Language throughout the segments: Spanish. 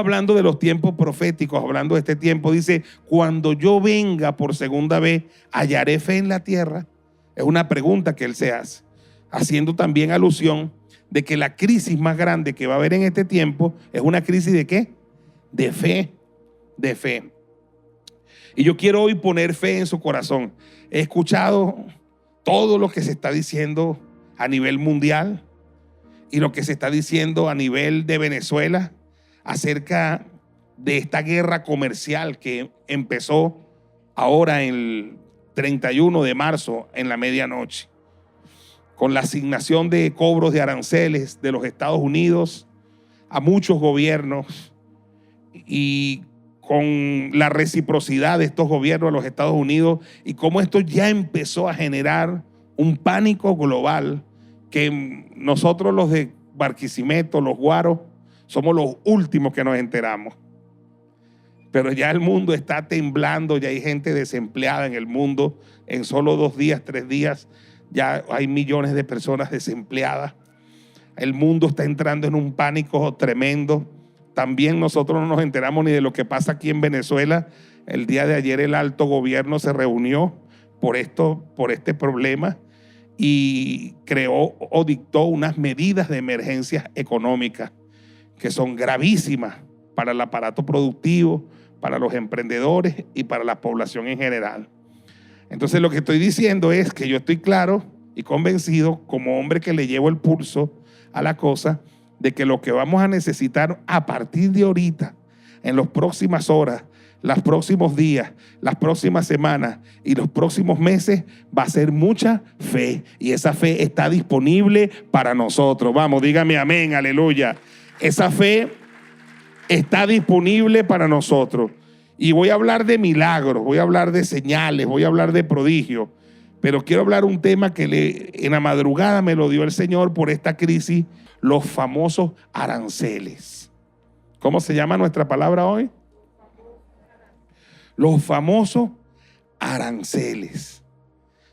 hablando de los tiempos proféticos, hablando de este tiempo, dice, cuando yo venga por segunda vez, ¿hallaré fe en la tierra? Es una pregunta que él se hace, haciendo también alusión de que la crisis más grande que va a haber en este tiempo es una crisis ¿de qué? De fe, de fe. Y yo quiero hoy poner fe en su corazón. He escuchado todo lo que se está diciendo a nivel mundial y lo que se está diciendo a nivel de Venezuela acerca de esta guerra comercial que empezó ahora el 31 de marzo en la medianoche, con la asignación de cobros de aranceles de los Estados Unidos a muchos gobiernos y con la reciprocidad de estos gobiernos de los Estados Unidos, y cómo esto ya empezó a generar un pánico global que nosotros los de Barquisimeto, los guaros, somos los últimos que nos enteramos. Pero ya el mundo está temblando, ya hay gente desempleada en el mundo. En solo 2 días, 3 días, ya hay millones de personas desempleadas. El mundo está entrando en un pánico tremendo. También nosotros no nos enteramos ni de lo que pasa aquí en Venezuela. El día de ayer el alto gobierno se reunió por este problema y creó o dictó unas medidas de emergencia económica que son gravísimas para el aparato productivo, para los emprendedores y para la población en general. Entonces lo que estoy diciendo es que yo estoy claro y convencido, como hombre que le llevo el pulso a la cosa, de que lo que vamos a necesitar a partir de ahorita, en las próximas horas, los próximos días, las próximas semanas y los próximos meses, va a ser mucha fe. Y esa fe está disponible para nosotros. Vamos, dígame amén, aleluya. Esa fe está disponible para nosotros. Y voy a hablar de milagros, voy a hablar de señales, voy a hablar de prodigios. Pero quiero hablar un tema que en la madrugada me lo dio el Señor por esta crisis, los famosos aranceles. ¿Cómo se llama nuestra palabra hoy? Los famosos aranceles.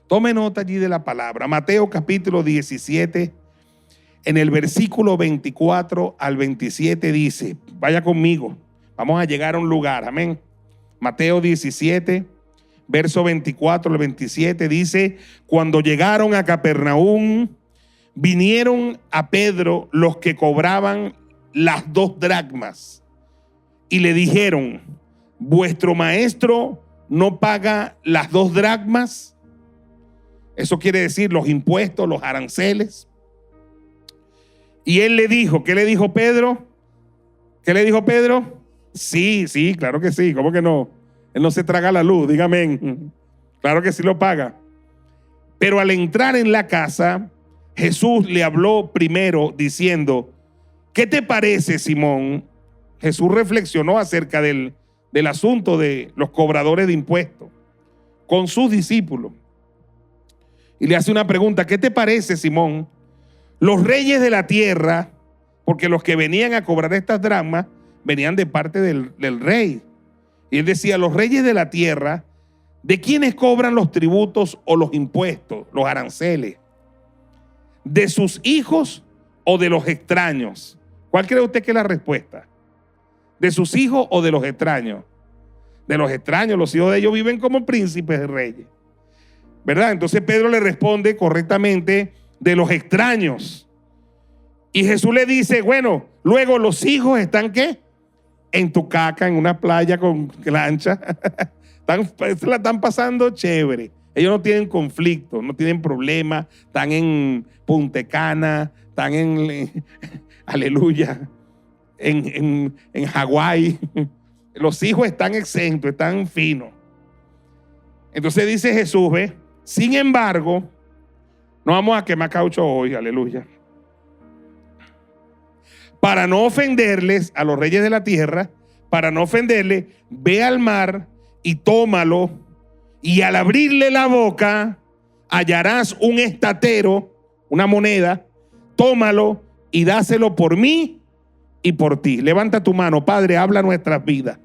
Tome nota allí de la palabra. Mateo capítulo 17, en el versículo 24 al 27 dice, vaya conmigo, vamos a llegar a un lugar, amén. Mateo 17, verso 24 al 27 dice, cuando llegaron a Capernaum, vinieron a Pedro los que cobraban las 2 dracmas y le dijeron, ¿vuestro maestro no paga las 2 dracmas? Eso quiere decir los impuestos, los aranceles. Y él le dijo, ¿qué le dijo Pedro? ¿Qué le dijo Pedro? Sí, claro que sí, ¿cómo que no? Él no se traga la luz, dígame. Claro que sí lo paga. Pero al entrar en la casa, Jesús le habló primero diciendo, ¿qué te parece, Simón? Jesús reflexionó acerca del asunto de los cobradores de impuestos con sus discípulos. Y le hace una pregunta, ¿qué te parece, Simón? Los reyes de la tierra, porque los que venían a cobrar estas dracmas venían de parte del rey. Y él decía, los reyes de la tierra, ¿de quiénes cobran los tributos o los impuestos, los aranceles? ¿De sus hijos o de los extraños? ¿Cuál cree usted que es la respuesta? ¿De sus hijos o de los extraños? De los extraños, los hijos de ellos viven como príncipes de reyes, ¿verdad? Entonces Pedro le responde correctamente, de los extraños. Y Jesús le dice, bueno, luego los hijos están ¿qué? En tu caca, en una playa con lancha. La están pasando chévere. Ellos no tienen conflicto, no tienen problemas, están en Punta Cana, están aleluya, en Hawái. Los hijos están exentos, están finos. Entonces dice Jesús, ¿ve? Sin embargo, no vamos a quemar caucho hoy, aleluya. Para no ofenderles a los reyes de la tierra, para no ofenderles, ve al mar y tómalo, y al abrirle la boca hallarás un estatero, una moneda, tómalo y dáselo por mí y por ti. Levanta tu mano, Padre, habla nuestras vidas.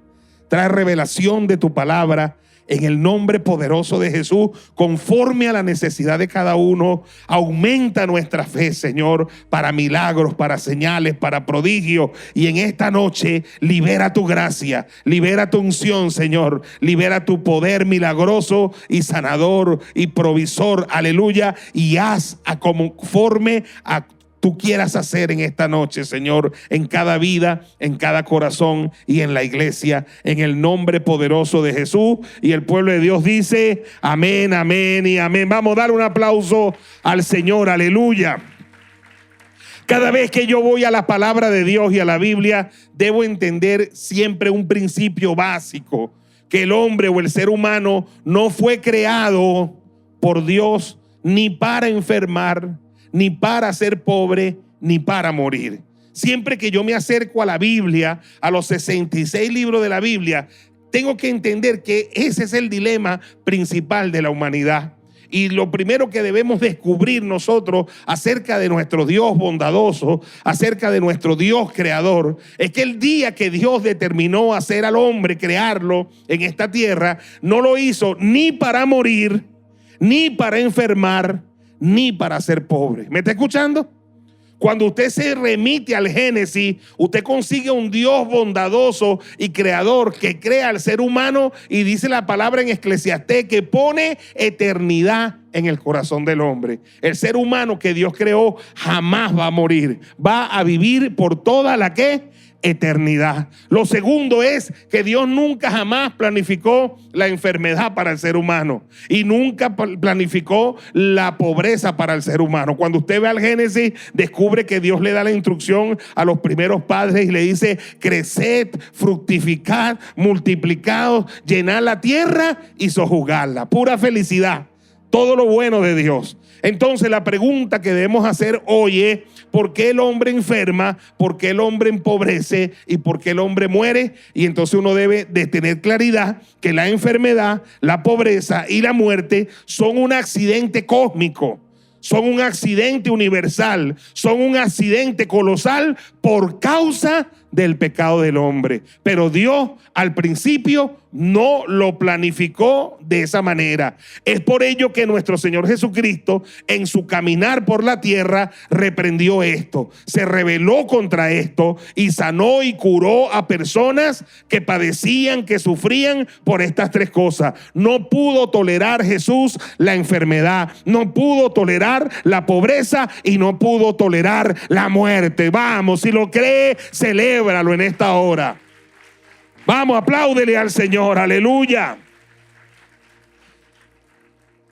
Trae revelación de tu palabra En el nombre poderoso de Jesús, conforme a la necesidad de cada uno, aumenta nuestra fe, Señor, para milagros, para señales, para prodigios. Y en esta noche, libera tu gracia, libera tu unción, Señor, libera tu poder milagroso y sanador y provisor, aleluya, y haz conforme a tú quieras hacer en esta noche, Señor, en cada vida, en cada corazón y en la iglesia, en el nombre poderoso de Jesús. Y el pueblo de Dios dice amén, amén y amén. Vamos a dar un aplauso al Señor, aleluya. Cada vez que yo voy a la palabra de Dios y a la Biblia, debo entender siempre un principio básico, que el hombre o el ser humano no fue creado por Dios ni para enfermar, ni para ser pobre, ni para morir. Siempre que yo me acerco a la Biblia, a los 66 libros de la Biblia, tengo que entender que ese es el dilema principal de la humanidad. Y lo primero que debemos descubrir nosotros acerca de nuestro Dios bondadoso, acerca de nuestro Dios creador, es que el día que Dios determinó hacer al hombre, crearlo en esta tierra, no lo hizo ni para morir, ni para enfermar, ni para ser pobre. ¿Me está escuchando? Cuando usted se remite al Génesis, usted consigue un Dios bondadoso y creador que crea al ser humano, y dice la palabra en Eclesiastés que pone eternidad en el corazón del hombre. El ser humano que Dios creó jamás va a morir, va a vivir por toda la eternidad. Lo segundo es que Dios nunca jamás planificó la enfermedad para el ser humano y nunca planificó la pobreza para el ser humano. Cuando usted ve al Génesis, descubre que Dios le da la instrucción a los primeros padres y le dice: creced, fructificad, multiplicaos, llenad la tierra y sojuzgadla. Pura felicidad, todo lo bueno de Dios. Entonces la pregunta que debemos hacer hoy es: ¿por qué el hombre enferma? ¿Por qué el hombre empobrece? ¿Y por qué el hombre muere? Y entonces uno debe de tener claridad que la enfermedad, la pobreza y la muerte son un accidente cósmico, son un accidente universal, son un accidente colosal por causa del pecado del hombre. Pero Dios al principio no lo planificó de esa manera. Es por ello que nuestro Señor Jesucristo, en su caminar por la tierra, reprendió esto, se rebeló contra esto y sanó y curó a personas que padecían, que sufrían por estas tres cosas. No pudo tolerar Jesús la enfermedad, no pudo tolerar la pobreza y no pudo tolerar la muerte. Vamos, si lo cree, celébralo en esta hora. Vamos, apláudele al Señor, aleluya.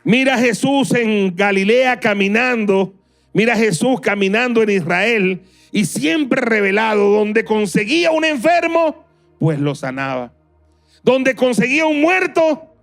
Mira a Jesús en Galilea caminando, mira a Jesús caminando en Israel, y siempre revelado: donde conseguía un enfermo, pues lo sanaba; donde conseguía un muerto,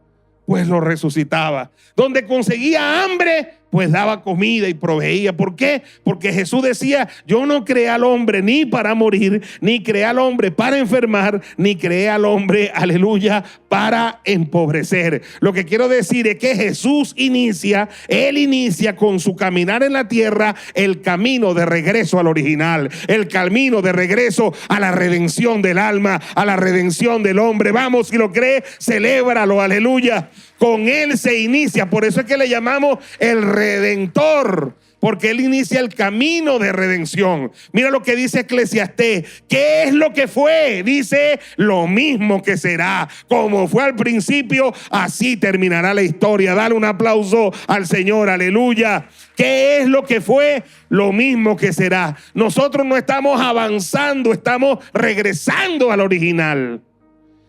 pues lo resucitaba; donde conseguía hambre, pues daba comida y proveía. ¿Por qué? Porque Jesús decía: yo no creé al hombre ni para morir, ni creé al hombre para enfermar, ni creé al hombre, aleluya, para empobrecer. Lo que quiero decir es que Jesús Él inicia con su caminar en la tierra el camino de regreso al original, el camino de regreso a la redención del alma, a la redención del hombre. Vamos, si lo cree, celébralo, aleluya. Con Él se inicia, por eso es que le llamamos el Redentor, porque Él inicia el camino de redención. Mira lo que dice Eclesiastés. ¿Qué es lo que fue? Dice: lo mismo que será. Como fue al principio, así terminará la historia. Dale un aplauso al Señor, aleluya. ¿Qué es lo que fue? Lo mismo que será. Nosotros no estamos avanzando, estamos regresando al original.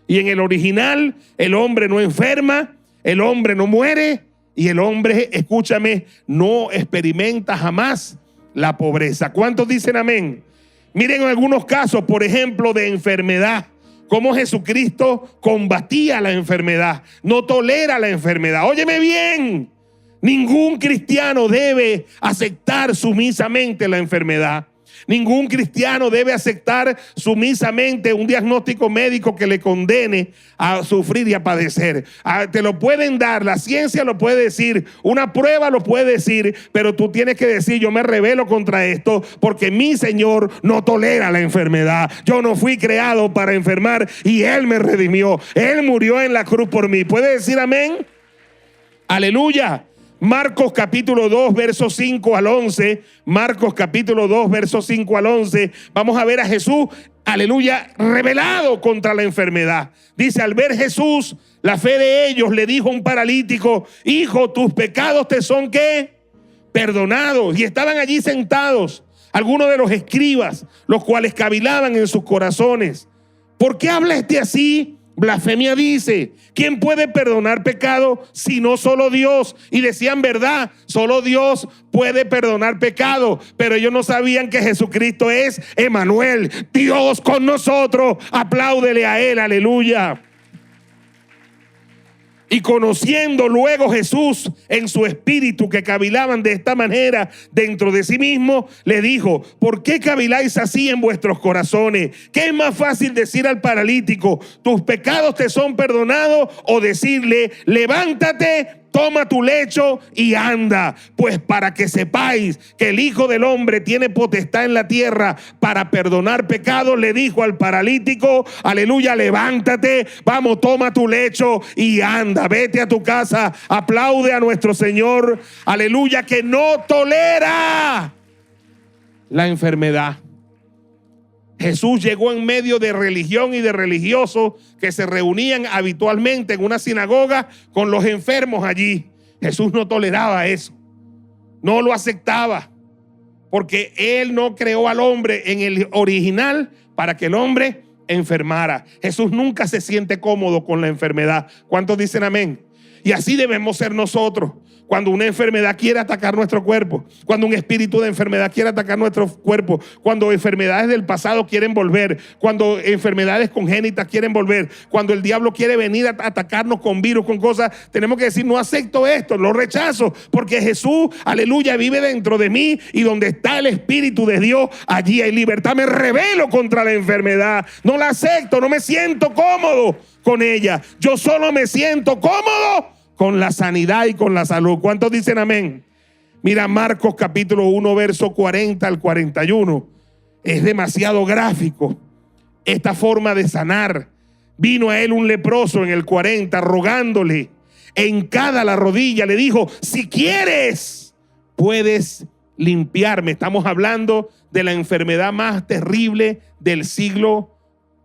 Y en el original, el hombre no enferma, el hombre no muere, y el hombre, escúchame, no experimenta jamás la pobreza. ¿Cuántos dicen amén? Miren algunos casos, por ejemplo, de enfermedad, cómo Jesucristo combatía la enfermedad, no tolera la enfermedad. Óyeme bien, ningún cristiano debe aceptar sumisamente la enfermedad. Ningún cristiano debe aceptar sumisamente un diagnóstico médico que le condene a sufrir y a padecer. Te lo pueden dar, la ciencia lo puede decir, una prueba lo puede decir, pero tú tienes que decir: yo me rebelo contra esto porque mi Señor no tolera la enfermedad. Yo no fui creado para enfermar y Él me redimió. Él murió en la cruz por mí. ¿Puede decir amén? Aleluya. Marcos capítulo 2, versos 5 al 11. Marcos capítulo 2, versos 5 al 11. Vamos a ver a Jesús, aleluya, rebelado contra la enfermedad. Dice: al ver Jesús la fe de ellos, le dijo a un paralítico: hijo, tus pecados te son ¿qué? Perdonados. Y estaban allí sentados algunos de los escribas, los cuales cavilaban en sus corazones: ¿por qué habla así? Blasfemia dice. ¿Quién puede perdonar pecado sino solo Dios? Y decían: verdad, solo Dios puede perdonar pecado. Pero ellos no sabían que Jesucristo es Emmanuel, Dios con nosotros. Apláudele a Él, aleluya. Y conociendo luego Jesús en su espíritu que cavilaban de esta manera dentro de sí mismo, le dijo: ¿por qué caviláis así en vuestros corazones? ¿Qué es más fácil decir al paralítico: tus pecados te son perdonados? O decirle: levántate, toma tu lecho y anda. Pues para que sepáis que el Hijo del Hombre tiene potestad en la tierra para perdonar pecados, le dijo al paralítico, aleluya, levántate, vamos, toma tu lecho y anda, vete a tu casa. Aplaude a nuestro Señor, aleluya, que no tolera la enfermedad. Jesús llegó en medio de religión y de religiosos que se reunían habitualmente en una sinagoga con los enfermos allí. Jesús no toleraba eso, no lo aceptaba, porque Él no creó al hombre en el original para que el hombre enfermara. Jesús nunca se siente cómodo con la enfermedad. ¿Cuántos dicen amén? Y así debemos ser nosotros. Cuando una enfermedad quiere atacar nuestro cuerpo, cuando un espíritu de enfermedad quiere atacar nuestro cuerpo, cuando enfermedades del pasado quieren volver, cuando enfermedades congénitas quieren volver, cuando el diablo quiere venir a atacarnos con virus, con cosas, tenemos que decir: no acepto esto, lo rechazo, porque Jesús, aleluya, vive dentro de mí, y donde está el Espíritu de Dios, allí hay libertad. Me rebelo contra la enfermedad, no la acepto, no me siento cómodo con ella. Yo solo me siento cómodo con la sanidad y con la salud. ¿Cuántos dicen amén? Mira Marcos capítulo 1, verso 40 al 41. Es demasiado gráfico esta forma de sanar. Vino a él un leproso en el 40, rogándole hincada la rodilla, le dijo: si quieres, puedes limpiarme. Estamos hablando de la enfermedad más terrible del siglo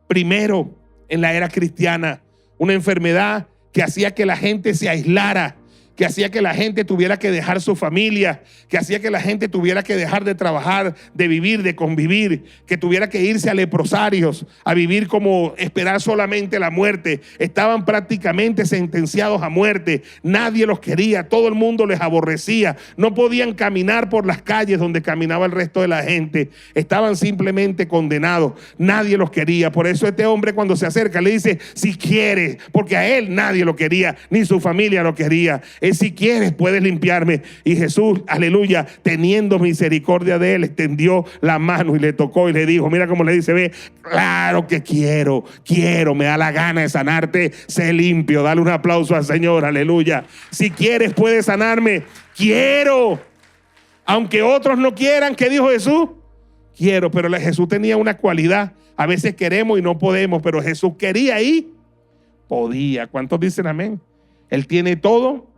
primero en la era cristiana. Una enfermedad que hacía que la gente se aislara, que hacía que la gente tuviera que dejar su familia, que hacía que la gente tuviera que dejar de trabajar, de vivir, de convivir, que tuviera que irse a leprosarios, a vivir como esperar solamente la muerte. Estaban prácticamente sentenciados a muerte. Nadie los quería, todo el mundo les aborrecía. No podían caminar por las calles donde caminaba el resto de la gente. Estaban simplemente condenados. Nadie los quería. Por eso este hombre, cuando se acerca, le dice: si quieres, porque a él nadie lo quería, ni su familia lo quería. Si quieres, puedes limpiarme. Y Jesús, aleluya, teniendo misericordia de él, extendió la mano y le tocó y le dijo: mira cómo le dice: ve, claro que quiero, me da la gana de sanarte, sé limpio. Dale un aplauso al Señor, aleluya. Si quieres, puedes sanarme. Quiero. Aunque otros no quieran, ¿qué dijo Jesús? Quiero. Pero Jesús tenía una cualidad. A veces queremos y no podemos, pero Jesús quería y podía. ¿Cuántos dicen amén? Él tiene todo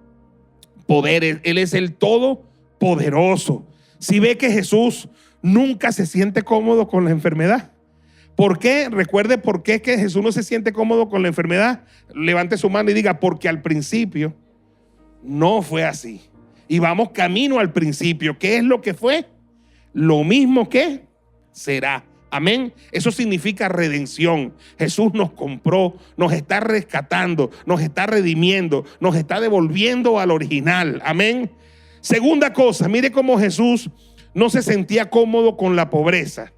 poder, Él es el todopoderoso. Si ve que Jesús nunca se siente cómodo con la enfermedad. ¿Por qué? Recuerde por qué que Jesús no se siente cómodo con la enfermedad. Levante su mano y diga: porque al principio no fue así. Y vamos camino al principio. ¿Qué es lo que fue? Lo mismo que será. Amén. Eso significa redención. Jesús nos compró, nos está rescatando, nos está redimiendo, nos está devolviendo al original. Amén. Segunda cosa, mire cómo Jesús no se sentía cómodo con la pobreza.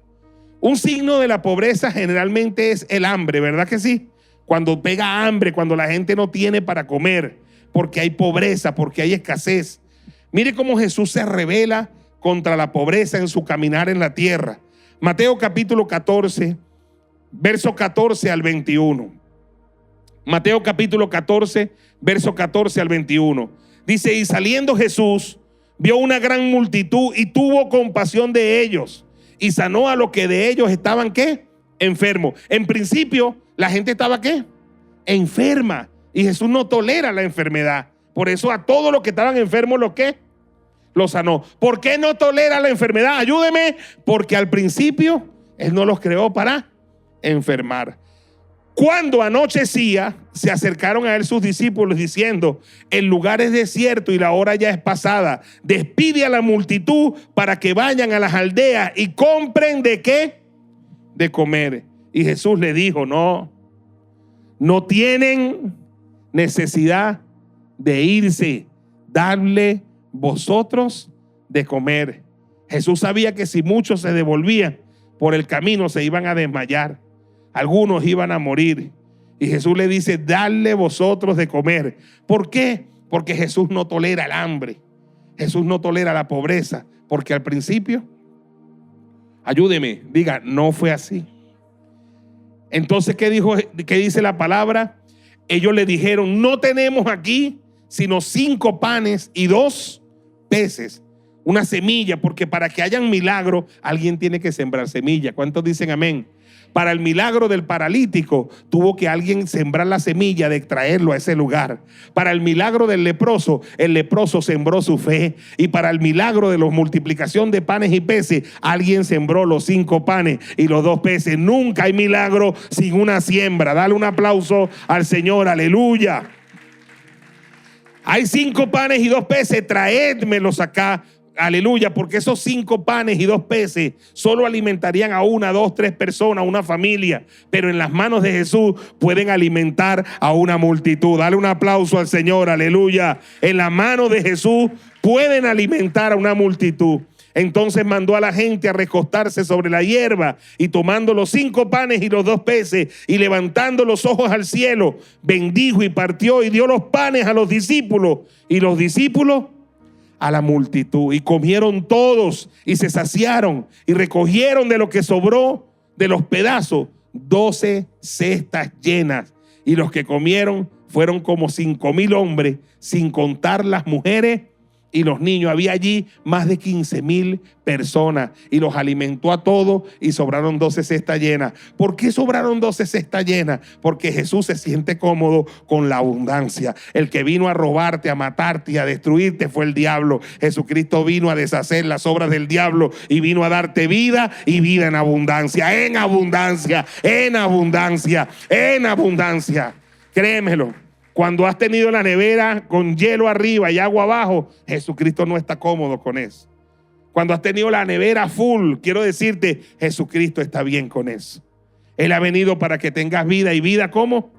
Un signo de la pobreza generalmente es el hambre, ¿verdad que sí? Cuando pega hambre, cuando la gente no tiene para comer, porque hay pobreza, porque hay escasez. Mire cómo Jesús se rebela contra la pobreza en su caminar en la tierra. Mateo capítulo 14, verso 14 al 21. Mateo capítulo 14, verso 14 al 21. Dice: y saliendo Jesús, vio una gran multitud y tuvo compasión de ellos y sanó a los que de ellos estaban, ¿qué? Enfermos. En principio, la gente estaba, ¿qué? Enferma. Y Jesús no tolera la enfermedad. Por eso a todos los que estaban enfermos, ¿lo qué? Los sanó. ¿Por qué no tolera la enfermedad? Ayúdeme. Porque al principio Él no los creó para enfermar. Cuando anochecía, se acercaron a Él sus discípulos diciendo: el lugar es desierto y la hora ya es pasada. Despide a la multitud para que vayan a las aldeas y compren ¿de qué? De comer. Y Jesús le dijo: no tienen necesidad de irse, dadle vosotros de comer. Jesús sabía que si muchos se devolvían por el camino se iban a desmayar, algunos iban a morir. Y Jesús le dice: dadle vosotros de comer. ¿Por qué? Porque Jesús no tolera el hambre, Jesús no tolera la pobreza, porque al principio, ayúdeme, diga, no fue así. Entonces, ¿qué dice la palabra? Ellos le dijeron: no tenemos aquí sino 5 panes y 2 peces, una semilla, porque para que hayan milagro, alguien tiene que sembrar semilla. ¿Cuántos dicen amén? Para el milagro del paralítico, tuvo que alguien sembrar la semilla de traerlo a ese lugar. Para el milagro del leproso, el leproso sembró su fe. Y para el milagro de la multiplicación de panes y peces, alguien sembró los 5 panes y los 2 peces. Nunca hay milagro sin una siembra. Dale un aplauso al Señor, aleluya. Hay 5 panes y 2 peces, traédmelos acá. Aleluya, porque esos 5 panes y 2 peces solo alimentarían a 1, 2, 3 personas, una familia. Pero en las manos de Jesús pueden alimentar a una multitud. Dale un aplauso al Señor, aleluya. En las manos de Jesús pueden alimentar a una multitud. Entonces mandó a la gente a recostarse sobre la hierba y tomando los 5 panes y los 2 peces y levantando los ojos al cielo, bendijo y partió y dio los panes a los discípulos y los discípulos a la multitud. Y comieron todos y se saciaron y recogieron de lo que sobró de los pedazos 12 cestas llenas. Y los que comieron fueron como 5,000 hombres, sin contar las mujeres y los niños. Había allí más de 15,000 personas y los alimentó a todos y sobraron 12 cestas llenas. ¿Por qué sobraron 12 cestas llenas? Porque Jesús se siente cómodo con la abundancia. El que vino a robarte, a matarte y a destruirte fue el diablo. Jesucristo vino a deshacer las obras del diablo y vino a darte vida y vida en abundancia, en abundancia, en abundancia, en abundancia. Créemelo. Cuando has tenido la nevera con hielo arriba y agua abajo, Jesucristo no está cómodo con eso. Cuando has tenido la nevera full, quiero decirte, Jesucristo está bien con eso. Él ha venido para que tengas vida. ¿Y vida cómo?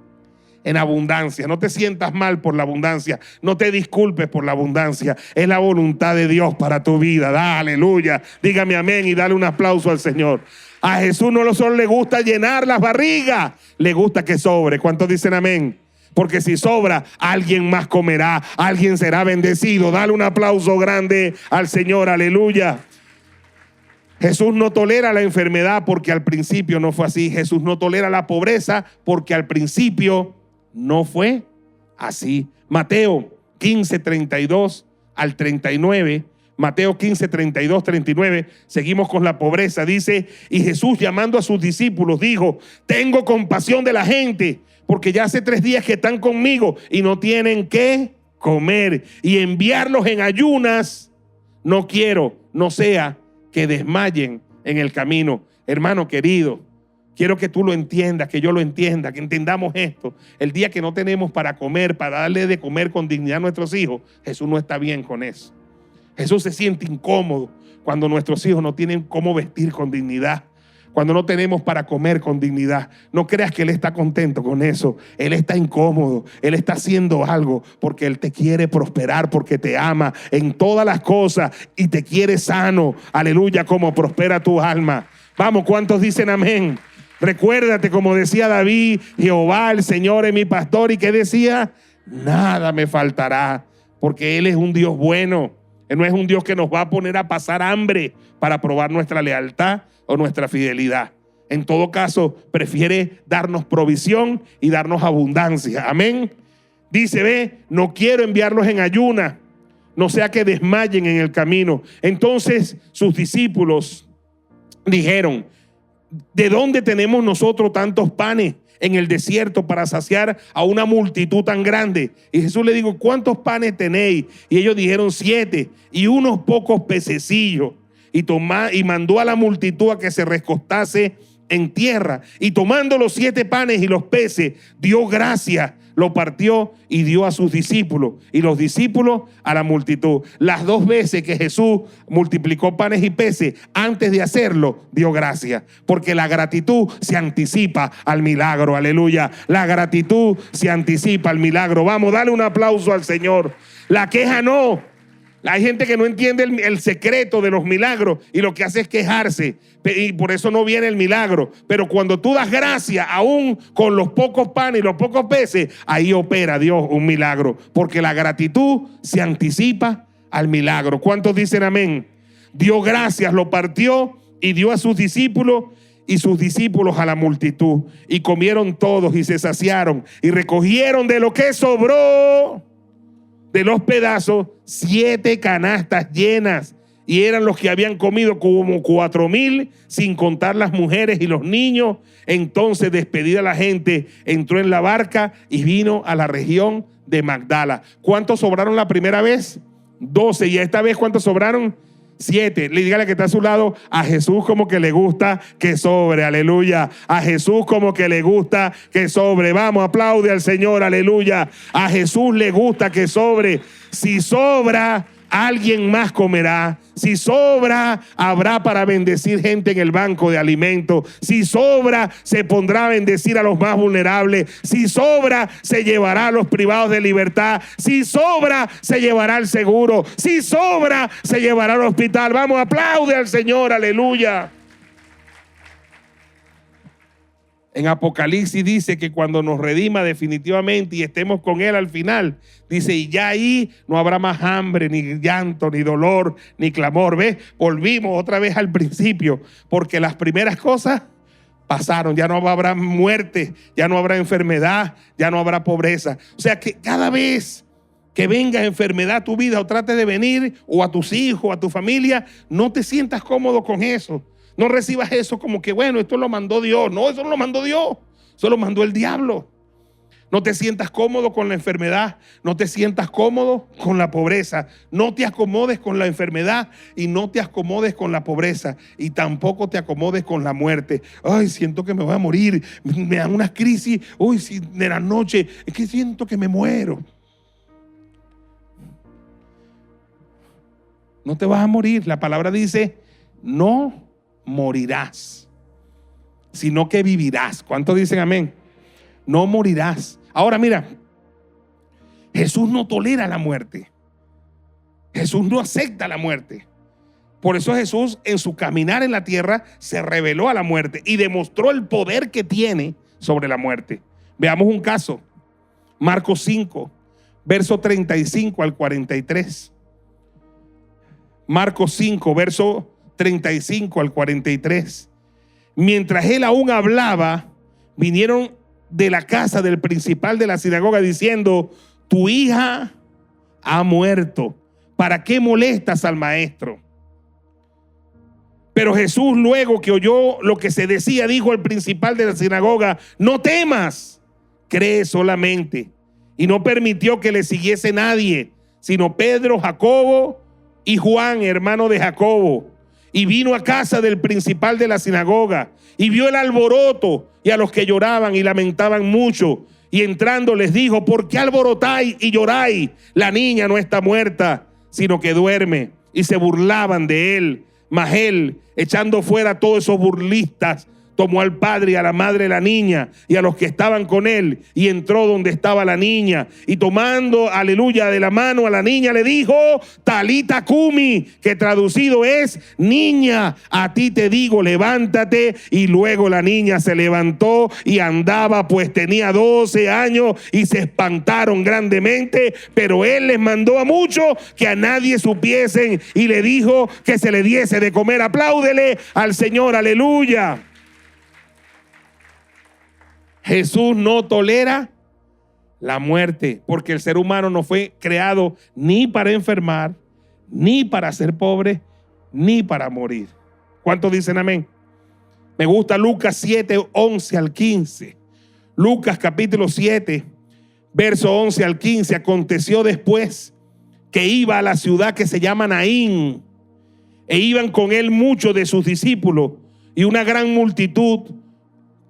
En abundancia. No te sientas mal por la abundancia. No te disculpes por la abundancia. Es la voluntad de Dios para tu vida. Da, aleluya. Dígame amén y dale un aplauso al Señor. A Jesús no solo le gusta llenar las barrigas, le gusta que sobre. ¿Cuántos dicen amén? Porque si sobra, alguien más comerá, alguien será bendecido. Dale un aplauso grande al Señor, aleluya. Jesús no tolera la enfermedad porque al principio no fue así. Jesús no tolera la pobreza porque al principio no fue así. Mateo 15, 32 al 39. Mateo 15, 32, 39. Seguimos con la pobreza. Dice: y Jesús, llamando a sus discípulos, dijo: tengo compasión de la gente, porque ya hace 3 días que están conmigo y no tienen qué comer. Y enviarlos en ayunas no quiero, no sea que desmayen en el camino. Hermano querido, quiero que tú lo entiendas, que yo lo entienda, que entendamos esto. El día que no tenemos para comer, para darle de comer con dignidad a nuestros hijos, Jesús no está bien con eso. Jesús se siente incómodo cuando nuestros hijos no tienen cómo vestir con dignidad, cuando no tenemos para comer con dignidad. No creas que Él está contento con eso. Él está incómodo. Él está haciendo algo porque Él te quiere prosperar, porque te ama en todas las cosas y te quiere sano. Aleluya, como prospera tu alma. Vamos, ¿cuántos dicen amén? Recuérdate, como decía David: Jehová el Señor es mi pastor. ¿Y qué decía? Nada me faltará, porque Él es un Dios bueno. Él no es un Dios que nos va a poner a pasar hambre para probar nuestra lealtad o nuestra fidelidad. En todo caso, prefiere darnos provisión y darnos abundancia. Amén. Dice, ve, no quiero enviarlos en ayuna, no sea que desmayen en el camino. Entonces sus discípulos dijeron, ¿de dónde tenemos nosotros tantos panes en el desierto para saciar a una multitud tan grande? Y Jesús le dijo, ¿cuántos panes tenéis? Y ellos dijeron 7 y unos pocos pececillos. Y mandó a la multitud a que se recostase en tierra. Y tomando los 7 panes y los peces, dio gracias, lo partió y dio a sus discípulos, y los discípulos a la multitud. Las 2 veces que Jesús multiplicó panes y peces, antes de hacerlo, dio gracias, porque la gratitud se anticipa al milagro. Aleluya. La gratitud se anticipa al milagro. Vamos, dale un aplauso al Señor. La queja no. Hay gente que no entiende el secreto de los milagros y lo que hace es quejarse, y por eso no viene el milagro. Pero cuando tú das gracia, aún con los pocos panes y los pocos peces, ahí opera Dios un milagro, porque la gratitud se anticipa al milagro. ¿Cuántos dicen amén? Dio gracias, lo partió y dio a sus discípulos, y sus discípulos a la multitud, y comieron todos y se saciaron y recogieron de lo que sobró de los pedazos 7 canastas llenas, y eran los que habían comido como 4,000, sin contar las mujeres y los niños. Entonces, despedida la gente, entró en la barca y vino a la región de Magdala. ¿Cuántos sobraron la primera vez? 12. ¿Y esta vez cuántos sobraron? 7. Le dígale que está a su lado, a Jesús como que le gusta que sobre. Aleluya. A Jesús como que le gusta que sobre. Vamos, aplaude al Señor. Aleluya. A Jesús le gusta que sobre. Si sobra, alguien más comerá. Si sobra, habrá para bendecir gente en el banco de alimentos. Si sobra, se pondrá a bendecir a los más vulnerables. Si sobra, se llevará a los privados de libertad. Si sobra, se llevará al seguro. Si sobra, se llevará al hospital. Vamos, aplaude al Señor. Aleluya. En Apocalipsis dice que cuando nos redima definitivamente y estemos con Él al final, dice, y ya ahí no habrá más hambre, ni llanto, ni dolor, ni clamor. ¿Ves? Volvimos otra vez al principio, porque las primeras cosas pasaron. Ya no habrá muerte, ya no habrá enfermedad, ya no habrá pobreza. O sea que cada vez que venga enfermedad a tu vida o trate de venir, o a tus hijos, a tu familia, no te sientas cómodo con eso. No recibas eso como que, bueno, esto lo mandó Dios. No, eso no lo mandó Dios. Eso lo mandó el diablo. No te sientas cómodo con la enfermedad. No te sientas cómodo con la pobreza. No te acomodes con la enfermedad y no te acomodes con la pobreza. Y tampoco te acomodes con la muerte. Ay, siento que me voy a morir. Me dan unas crisis. Uy, si de la noche es que siento que me muero. No te vas a morir. La palabra dice, no morirás, sino que vivirás. ¿Cuántos dicen amén? No morirás. Ahora mira, Jesús no tolera la muerte. Jesús no acepta la muerte. Por eso Jesús en su caminar en la tierra se rebeló a la muerte y demostró el poder que tiene sobre la muerte. Veamos un caso. Marcos 5, verso 35 al 43. Marcos 5, verso 35 al 43. Mientras él aún hablaba, vinieron de la casa del principal de la sinagoga diciendo, tu hija ha muerto. ¿Para qué molestas al maestro? Pero Jesús, luego que oyó lo que se decía, dijo al principal de la sinagoga, no temas, cree solamente. Y no permitió que le siguiese nadie, sino Pedro, Jacobo y Juan, hermano de Jacobo. Y vino a casa del principal de la sinagoga y vio el alboroto y a los que lloraban y lamentaban mucho. Y entrando les dijo, ¿por qué alborotáis y lloráis? La niña no está muerta, sino que duerme. Y se burlaban de él. Mas él, echando fuera todos esos burlistas, tomó al padre y a la madre de la niña y a los que estaban con él y entró donde estaba la niña y tomando, aleluya, de la mano a la niña le dijo, Talita Cumi, que traducido es, niña, a ti te digo, levántate. Y luego la niña se levantó y andaba, pues tenía 12 años y se espantaron grandemente, pero él les mandó a muchos que a nadie supiesen y le dijo que se le diese de comer. Apláudele al Señor, aleluya. Jesús no tolera la muerte, porque el ser humano no fue creado ni para enfermar, ni para ser pobre, ni para morir. ¿Cuántos dicen amén? Me gusta Lucas 7, 11 al 15. Lucas capítulo 7, verso 11 al 15. Aconteció después que iba a la ciudad que se llama Naín, e iban con él muchos de sus discípulos y una gran multitud.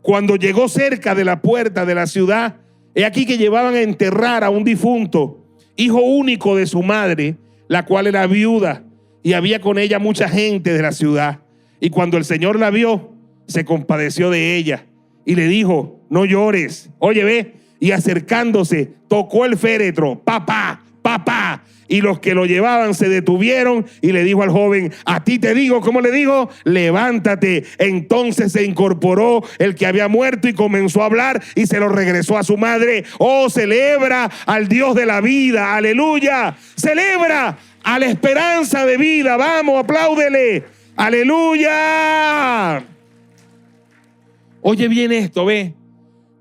Cuando llegó cerca de la puerta de la ciudad, he aquí que llevaban a enterrar a un difunto, hijo único de su madre, la cual era viuda, y había con ella mucha gente de la ciudad. Y cuando el Señor la vio, se compadeció de ella y le dijo, no llores. Oye, ve, y acercándose, tocó el féretro, papá, papá. Y los que lo llevaban se detuvieron y le dijo al joven, a ti te digo, ¿cómo le dijo? Levántate. Entonces se incorporó el que había muerto y comenzó a hablar y se lo regresó a su madre. Oh, celebra al Dios de la vida, aleluya. Celebra a la esperanza de vida. Vamos, apláudele, aleluya. Oye bien esto, ve.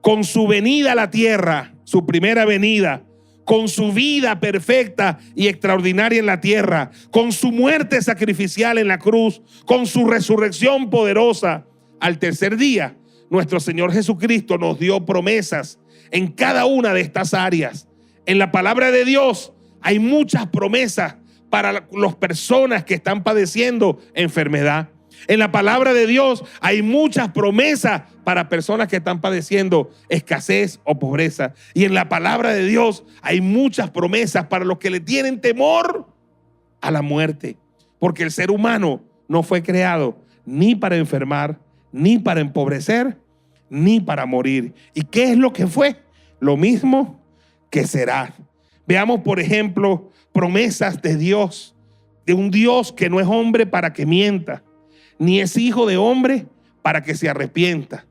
Con su venida a la tierra, su primera venida, con su vida perfecta y extraordinaria en la tierra, con su muerte sacrificial en la cruz, con su resurrección poderosa, al tercer día, nuestro Señor Jesucristo nos dio promesas en cada una de estas áreas. En la palabra de Dios hay muchas promesas para las personas que están padeciendo enfermedad. En la palabra de Dios hay muchas promesas para personas que están padeciendo escasez o pobreza. Y en la palabra de Dios hay muchas promesas para los que le tienen temor a la muerte. Porque el ser humano no fue creado ni para enfermar, ni para empobrecer, ni para morir. ¿Y qué es lo que fue? Lo mismo que será. Veamos, por ejemplo, promesas de Dios, de un Dios que no es hombre para que mienta, ni es hijo de hombre para que se arrepienta.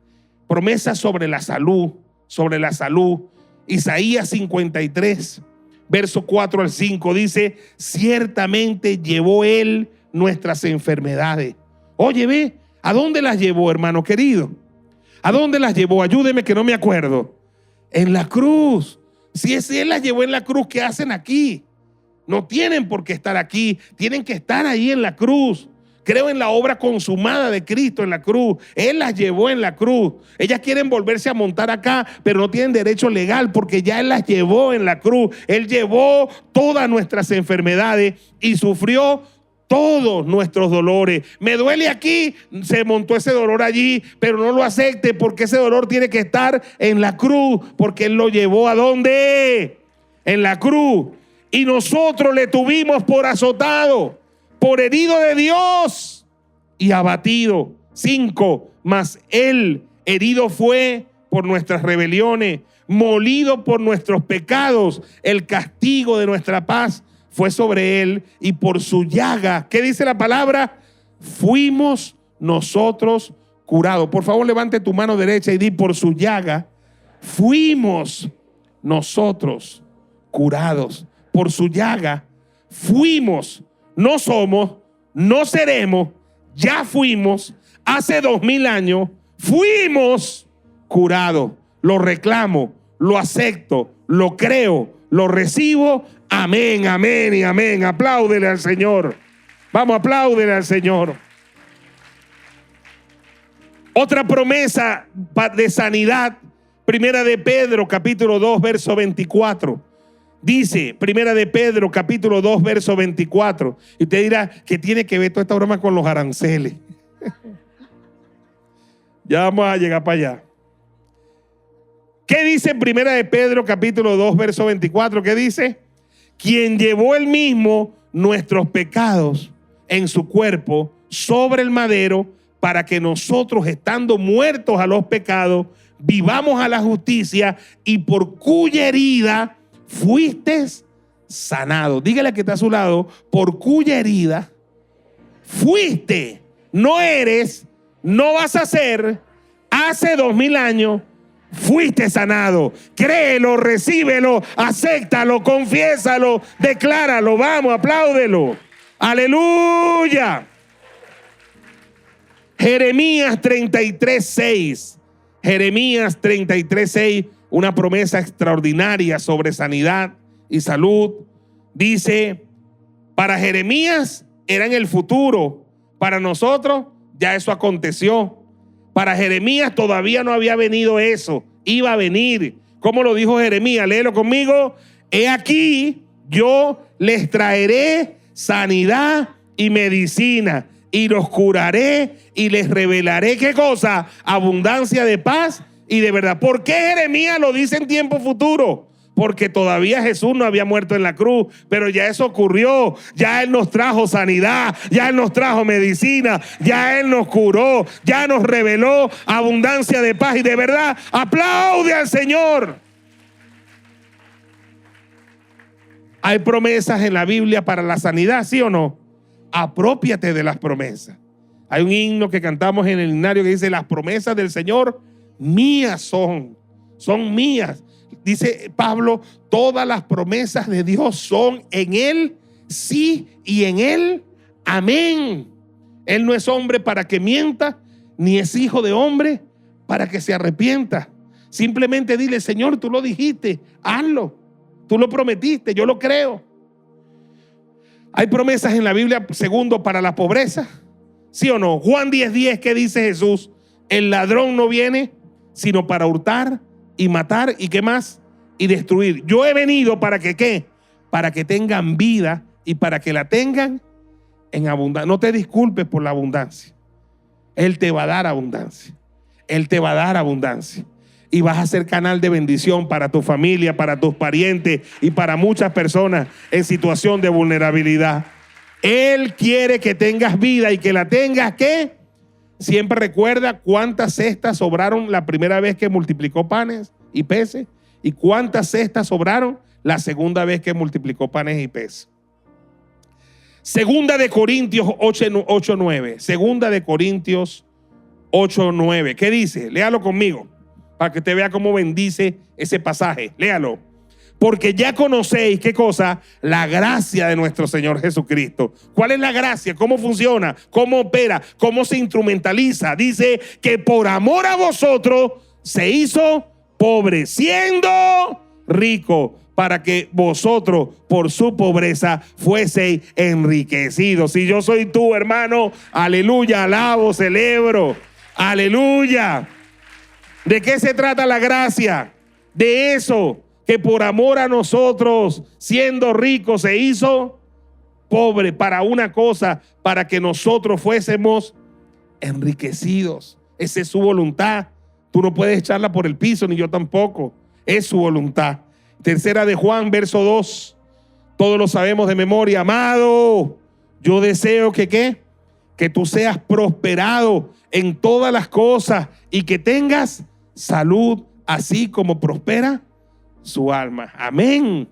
Promesas sobre la salud, sobre la salud. Isaías 53, verso 4 al 5 dice, ciertamente llevó él nuestras enfermedades. Oye, ve, ¿a dónde las llevó, hermano querido? ¿A dónde las llevó? Ayúdeme que no me acuerdo. En la cruz. Si él las llevó en la cruz, ¿qué hacen aquí? No tienen por qué estar aquí, tienen que estar ahí en la cruz. Creo en la obra consumada de Cristo en la cruz. Él las llevó en la cruz. Ellas quieren volverse a montar acá, pero no tienen derecho legal porque ya Él las llevó en la cruz. Él llevó todas nuestras enfermedades y sufrió todos nuestros dolores. Me duele aquí, se montó ese dolor allí, pero no lo acepte porque ese dolor tiene que estar en la cruz, porque Él lo llevó ¿a dónde? En la cruz. Y nosotros le tuvimos por azotado, por herido de Dios y abatido. 5, mas Él herido fue por nuestras rebeliones, molido por nuestros pecados. El castigo de nuestra paz fue sobre Él y por su llaga, ¿qué dice la palabra? Fuimos nosotros curados. Por favor, levante tu mano derecha y di, por su llaga fuimos nosotros curados. Por su llaga fuimos. No somos, no seremos, ya fuimos, hace 2000 años, fuimos curados. Lo reclamo, lo acepto, lo creo, lo recibo. Amén, amén y amén. Apláudele al Señor. Vamos, apláudele al Señor. Otra promesa de sanidad, primera de Pedro, capítulo 2, verso 24. Dice, primera de Pedro, capítulo 2, verso 24. Y usted dirá, ¿qué tiene que ver toda esta broma con los aranceles? Ya vamos a llegar para allá. ¿Qué dice primera de Pedro, capítulo 2, verso 24? ¿Qué dice? Quien llevó él mismo nuestros pecados en su cuerpo sobre el madero para que nosotros, estando muertos a los pecados, vivamos a la justicia, y por cuya herida fuiste sanado. Dígale que está a su lado: por cuya herida fuiste, no eres, no vas a ser, hace 2000 años fuiste sanado. Créelo, recíbelo, acéptalo, confiésalo, decláralo. Vamos, apláudelo. Aleluya. Jeremías 33:6. Jeremías 33:6, una promesa extraordinaria sobre sanidad y salud. Dice, para Jeremías era en el futuro, para nosotros ya eso aconteció. Para Jeremías todavía no había venido eso, iba a venir. ¿Cómo lo dijo Jeremías? Léelo conmigo. He aquí, yo les traeré sanidad y medicina, y los curaré y les revelaré, ¿qué cosa? Abundancia de paz y de verdad. ¿Por qué Jeremías lo dice en tiempo futuro? Porque todavía Jesús no había muerto en la cruz, pero ya eso ocurrió. Ya Él nos trajo sanidad, ya Él nos trajo medicina, ya Él nos curó, ya nos reveló abundancia de paz y de verdad. Aplaude al Señor. Hay promesas en la Biblia para la sanidad, ¿sí o no? Aprópiate de las promesas. Hay un himno que cantamos en el himnario que dice: las promesas del Señor mías son mías. Dice Pablo, todas las promesas de Dios son en Él sí y en Él amén. Él no es hombre para que mienta, ni es hijo de hombre para que se arrepienta. Simplemente dile: Señor, tú lo dijiste, hazlo. Tú lo prometiste, yo lo creo. Hay promesas en la Biblia, segundo, para la pobreza, ¿sí o no? Juan 10:10, ¿qué dice Jesús? El ladrón no viene sino para hurtar y matar, ¿y qué más? Y destruir. Yo he venido para que, ¿qué? Para que tengan vida y para que la tengan en abundancia. No te disculpes por la abundancia. Él te va a dar abundancia. Él te va a dar abundancia. Y vas a ser canal de bendición para tu familia, para tus parientes y para muchas personas en situación de vulnerabilidad. Él quiere que tengas vida y que la tengas, ¿qué? Siempre recuerda cuántas cestas sobraron la primera vez que multiplicó panes y peces, y cuántas cestas sobraron la segunda vez que multiplicó panes y peces. Segunda de Corintios 8:9. Segunda de Corintios 8:9. ¿Qué dice? Léalo conmigo para que usted vea cómo bendice ese pasaje. Léalo. Porque ya conocéis, ¿qué cosa? La gracia de nuestro Señor Jesucristo. ¿Cuál es la gracia? ¿Cómo funciona? ¿Cómo opera? ¿Cómo se instrumentaliza? Dice que por amor a vosotros se hizo pobre, siendo rico, para que vosotros por su pobreza fueseis enriquecidos. Si yo soy tú, hermano, aleluya, alabo, celebro, aleluya. ¿De qué se trata la gracia? De eso, que por amor a nosotros, siendo rico, se hizo pobre para una cosa, para que nosotros fuésemos enriquecidos. Esa es su voluntad. Tú no puedes echarla por el piso, ni yo tampoco. Es su voluntad. Tercera de Juan, verso 2. Todos lo sabemos de memoria. Amado, yo deseo que ¿qué? Que tú seas prosperado en todas las cosas y que tengas salud, así como prospera su alma. Amén.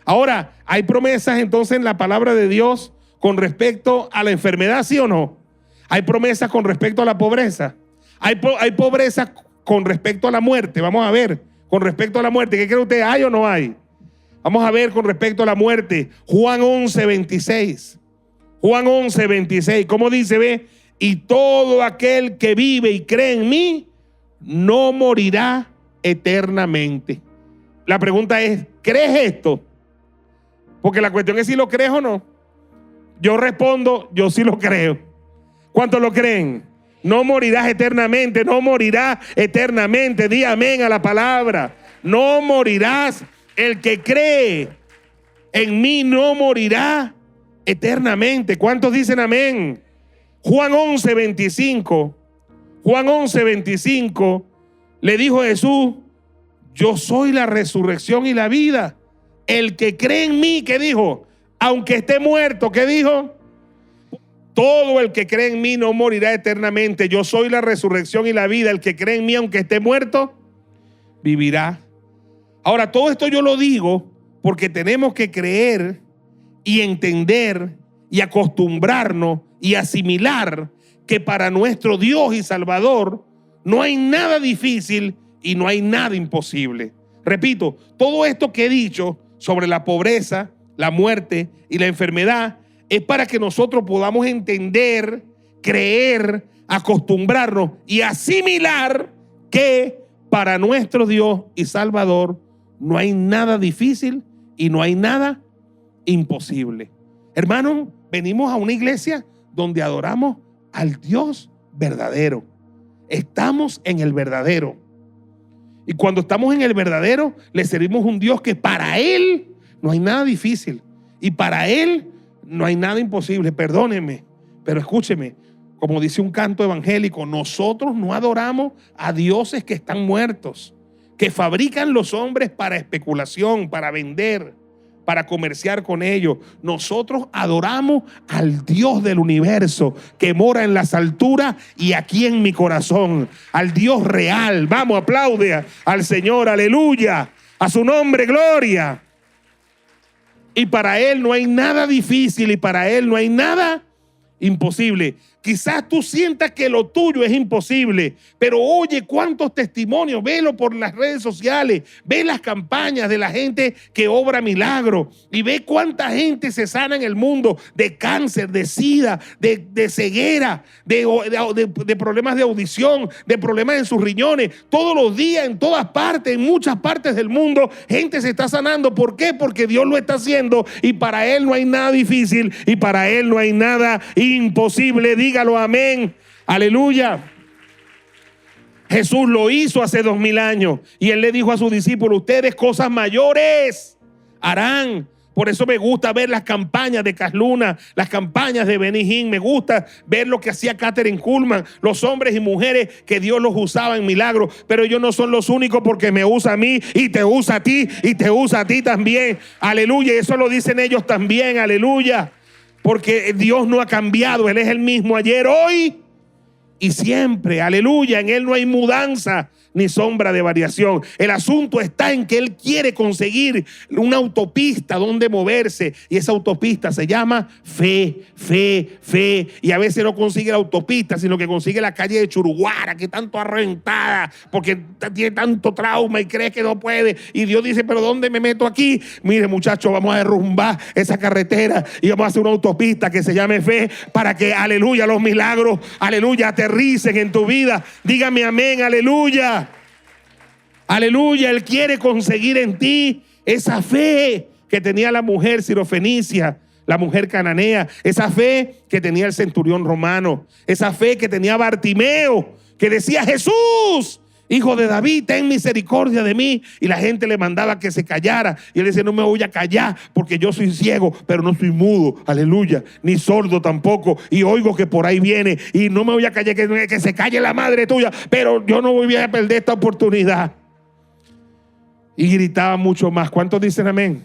Ahora, ¿hay promesas entonces en la palabra de Dios con respecto a la enfermedad, sí o no? ¿Hay promesas con respecto a la pobreza? ¿Hay pobreza con respecto a la muerte? Vamos a ver, con respecto a la muerte, ¿qué cree usted? ¿Hay o no hay? Vamos a ver con respecto a la muerte. Juan 11:26. Juan 11:26. ¿Cómo dice? Ve, y todo aquel que vive y cree en mí no morirá eternamente. La pregunta es, ¿crees esto? Porque la cuestión es si lo crees o no. Yo respondo, yo sí lo creo. ¿Cuántos lo creen? No morirás eternamente, no morirás eternamente. Di amén a la palabra. No morirás. El que cree en mí no morirá eternamente. ¿Cuántos dicen amén? Juan 11:25. Juan 11:25 le dijo a Jesús: yo soy la resurrección y la vida. El que cree en mí, ¿qué dijo? Aunque esté muerto, ¿qué dijo? Todo el que cree en mí no morirá eternamente. Yo soy la resurrección y la vida. El que cree en mí, aunque esté muerto, vivirá. Ahora, todo esto yo lo digo porque tenemos que creer y entender y acostumbrarnos y asimilar que para nuestro Dios y Salvador no hay nada difícil y no hay nada imposible. Repito, todo esto que he dicho sobre la pobreza, la muerte y la enfermedad es para que nosotros podamos entender, creer, acostumbrarnos y asimilar que para nuestro Dios y Salvador no hay nada difícil y no hay nada imposible. Hermanos, venimos a una iglesia donde adoramos al Dios verdadero. Estamos en el verdadero. Y cuando estamos en el verdadero, le servimos a un Dios que para Él no hay nada difícil y para Él no hay nada imposible. Perdónenme, pero escúcheme, como dice un canto evangélico, nosotros no adoramos a dioses que están muertos, que fabrican los hombres para especulación, para vender, para comerciar con ellos. Nosotros adoramos al Dios del universo que mora en las alturas y aquí en mi corazón, al Dios real. Vamos, aplaude al Señor, aleluya, a su nombre, gloria. Y para Él no hay nada difícil y para Él no hay nada imposible. Quizás tú sientas que lo tuyo es imposible, pero oye cuántos testimonios, velo por las redes sociales, ve las campañas de la gente que obra milagros y ve cuánta gente se sana en el mundo de cáncer, de sida, de ceguera, de problemas de audición, de problemas en sus riñones. Todos los días, en todas partes, en muchas partes del mundo, gente se está sanando. ¿Por qué? Porque Dios lo está haciendo y para Él no hay nada difícil y para Él no hay nada imposible. Dígalo amén, aleluya. Jesús lo hizo hace 2000 años y Él le dijo a sus discípulos: ustedes cosas mayores harán. Por eso me gusta ver las campañas de Casluna, las campañas de Benny Hinn. Me gusta ver lo que hacía Katherine Kuhlman, los hombres y mujeres que Dios los usaba en milagros. Pero ellos no son los únicos, porque me usa a mí y te usa a ti y te usa a ti también. Aleluya, eso lo dicen ellos también, aleluya. Porque Dios no ha cambiado, Él es el mismo ayer, hoy y siempre, aleluya. En Él no hay mudanza ni sombra de variación. El asunto está en que Él quiere conseguir una autopista donde moverse, y esa autopista se llama fe, fe, fe. Y a veces no consigue la autopista, sino que consigue la calle de Churuguara, que tanto arrentada porque tiene tanto trauma y cree que no puede. Y Dios dice: pero ¿dónde me meto aquí? Mire, muchachos, vamos a derrumbar esa carretera y vamos a hacer una autopista que se llame fe, para que, aleluya, los milagros, aleluya, aterricen en tu vida. Dígame amén, aleluya. Aleluya, Él quiere conseguir en ti esa fe que tenía la mujer sirofenicia, la mujer cananea, esa fe que tenía el centurión romano, esa fe que tenía Bartimeo, que decía: Jesús, Hijo de David, ten misericordia de mí. Y la gente le mandaba que se callara y él decía: no me voy a callar porque yo soy ciego, pero no soy mudo, aleluya, ni sordo tampoco, y oigo que por ahí viene y no me voy a callar, que se calle la madre tuya, pero yo no voy a perder esta oportunidad. Y gritaba mucho más. ¿Cuántos dicen amén?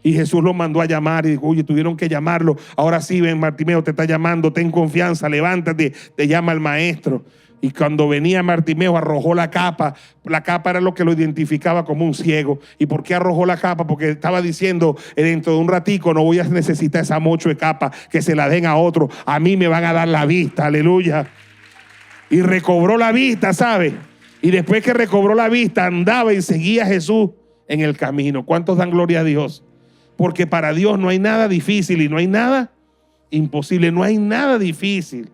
Y Jesús lo mandó a llamar y dijo: oye, tuvieron que llamarlo. Ahora sí, ven, Bartimeo te está llamando, ten confianza, levántate, te llama el maestro. Y cuando venía Bartimeo, arrojó la capa. La capa era lo que lo identificaba como un ciego. ¿Y por qué arrojó la capa? Porque estaba diciendo: dentro de un ratico no voy a necesitar esa mocho de capa, que se la den a otro, a mí me van a dar la vista, aleluya. Y recobró la vista, ¿sabe? Y después que recobró la vista, andaba y seguía a Jesús en el camino. ¿Cuántos dan gloria a Dios? Porque para Dios no hay nada difícil y no hay nada imposible. No hay nada difícil.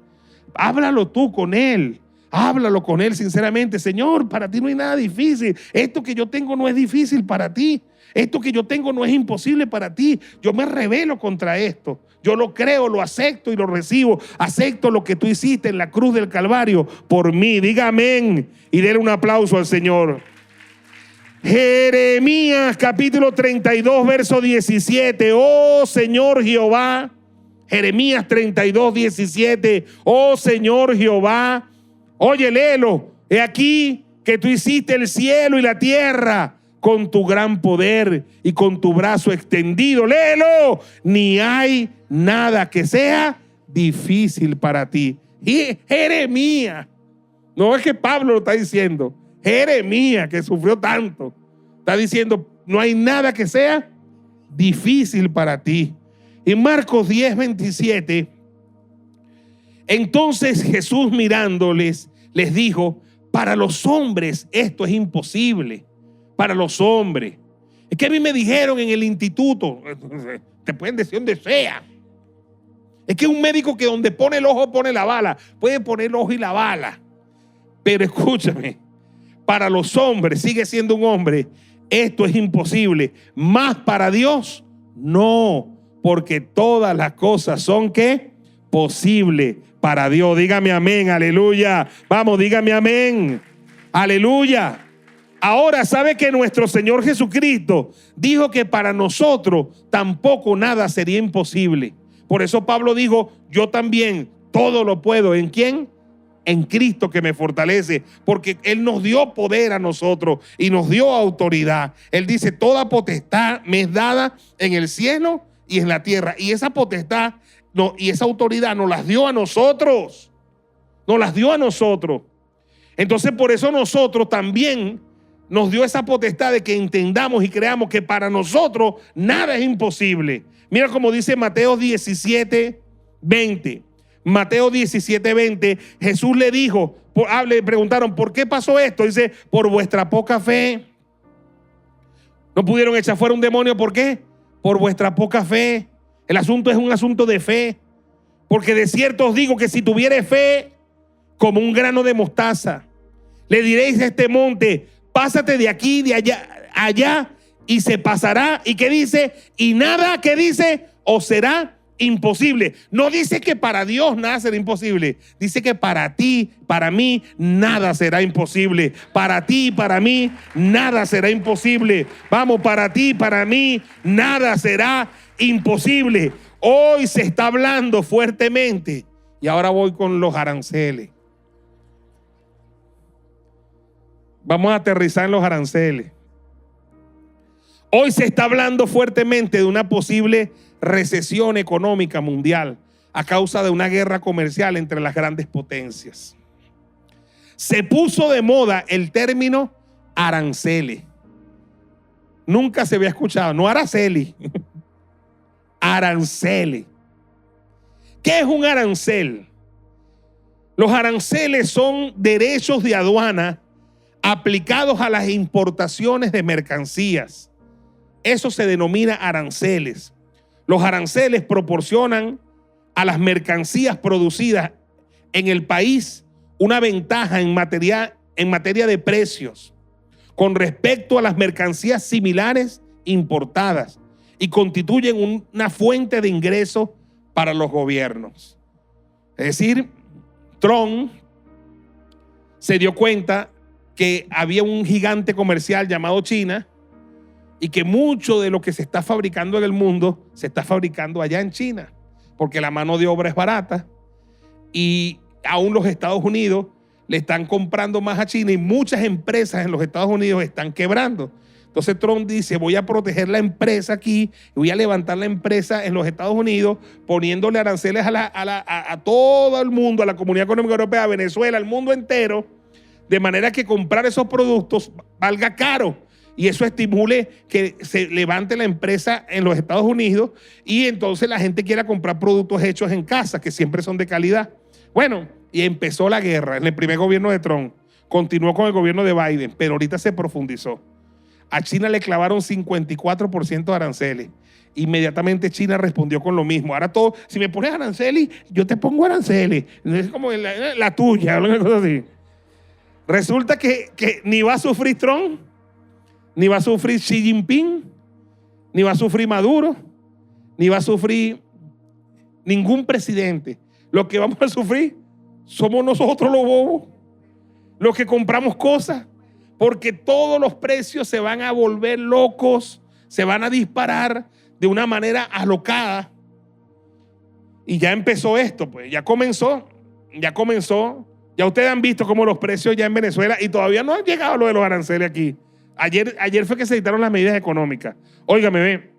Háblalo tú con Él. Háblalo con Él sinceramente. Señor, para ti no hay nada difícil. Esto que yo tengo no es difícil para ti. Esto que yo tengo no es imposible para ti. Yo me rebelo contra esto. Yo lo creo, lo acepto y lo recibo. Acepto lo que tú hiciste en la cruz del Calvario por mí. Diga amén y denle un aplauso al Señor. Jeremías capítulo 32 verso 17. Oh Señor Jehová. Jeremías 32, 17. Oh Señor Jehová. Oye, léelo. He aquí que tú hiciste el cielo y la tierra con tu gran poder y con tu brazo extendido. Léelo. Ni hay nada que sea difícil para ti. Y Jeremías, no es que Pablo lo está diciendo, Jeremías, que sufrió tanto, está diciendo, no hay nada que sea difícil para ti. En Marcos 10:27, entonces Jesús mirándoles, les dijo, para los hombres esto es imposible, para los hombres. Es que a mí me dijeron en el instituto, te pueden decir donde sea. Es que un médico que donde pone el ojo pone la bala, puede poner el ojo y la bala. Pero escúchame, para los hombres, sigue siendo un hombre, esto es imposible. Más para Dios, no, porque todas las cosas son ¿qué? Posibles para Dios. Dígame amén, aleluya. Vamos, dígame amén, aleluya. Ahora, ¿sabe que nuestro Señor Jesucristo dijo que para nosotros tampoco nada sería imposible? Por eso Pablo dijo, yo también todo lo puedo. ¿En quién? En Cristo que me fortalece, porque Él nos dio poder a nosotros y nos dio autoridad. Él dice, toda potestad me es dada en el cielo y en la tierra. Y esa potestad y esa autoridad nos las dio a nosotros. Nos las dio a nosotros. Entonces por eso nosotros también nos dio esa potestad de que entendamos y creamos que para nosotros nada es imposible. Mira como dice Mateo 17:20. Mateo 17:20, Jesús le dijo, le preguntaron, ¿por qué pasó esto? Dice, por vuestra poca fe. No pudieron echar fuera un demonio, ¿por qué? Por vuestra poca fe. El asunto es un asunto de fe. Porque de cierto os digo que si tuviere fe como un grano de mostaza, le diréis a este monte, pásate de aquí, de allá, y se pasará. ¿Y qué dice? Y nada, ¿qué dice? Os será imposible. No dice que para Dios nada será imposible. Dice que para ti, para mí, nada será imposible. Para ti, para mí, nada será imposible. Vamos, para ti, para mí, nada será imposible. Hoy se está hablando fuertemente. Y ahora voy con los aranceles. Vamos a aterrizar en los aranceles. Hoy se está hablando fuertemente de una posible recesión económica mundial a causa de una guerra comercial entre las grandes potencias. Se puso de moda el término aranceles. Nunca se había escuchado, no araceli, aranceles. ¿Qué es un arancel? Los aranceles son derechos de aduana aplicados a las importaciones de mercancías. Eso se denomina aranceles. Los aranceles proporcionan a las mercancías producidas en el país una ventaja en materia de precios con respecto a las mercancías similares importadas y constituyen una fuente de ingreso para los gobiernos. Es decir, Trump se dio cuenta que había un gigante comercial llamado China y que mucho de lo que se está fabricando en el mundo se está fabricando allá en China, porque la mano de obra es barata y aún los Estados Unidos le están comprando más a China y muchas empresas en los Estados Unidos están quebrando. Entonces Trump dice, voy a proteger la empresa aquí y voy a levantar la empresa en los Estados Unidos poniéndole aranceles a todo el mundo, a la Comunidad Económica Europea, a Venezuela, al mundo entero, de manera que comprar esos productos valga caro. Y eso estimule que se levante la empresa en los Estados Unidos y entonces la gente quiera comprar productos hechos en casa, que siempre son de calidad. Bueno, y empezó la guerra en el primer gobierno de Trump. Continuó con el gobierno de Biden, pero ahorita se profundizó. A China le clavaron 54% de aranceles. Inmediatamente China respondió con lo mismo. Ahora todo, si me pones aranceles, yo te pongo aranceles. Es como la tuya, una cosa así. Resulta que ni va a sufrir Trump, ni va a sufrir Xi Jinping, ni va a sufrir Maduro, ni va a sufrir ningún presidente. Lo que vamos a sufrir somos nosotros los bobos, los que compramos cosas, porque todos los precios se van a volver locos, se van a disparar de una manera alocada. Y ya empezó esto, pues ya comenzó. Ya ustedes han visto cómo los precios ya en Venezuela, y todavía no han llegado lo de los aranceles aquí. Ayer fue que se dictaron las medidas económicas. Óigame, ve.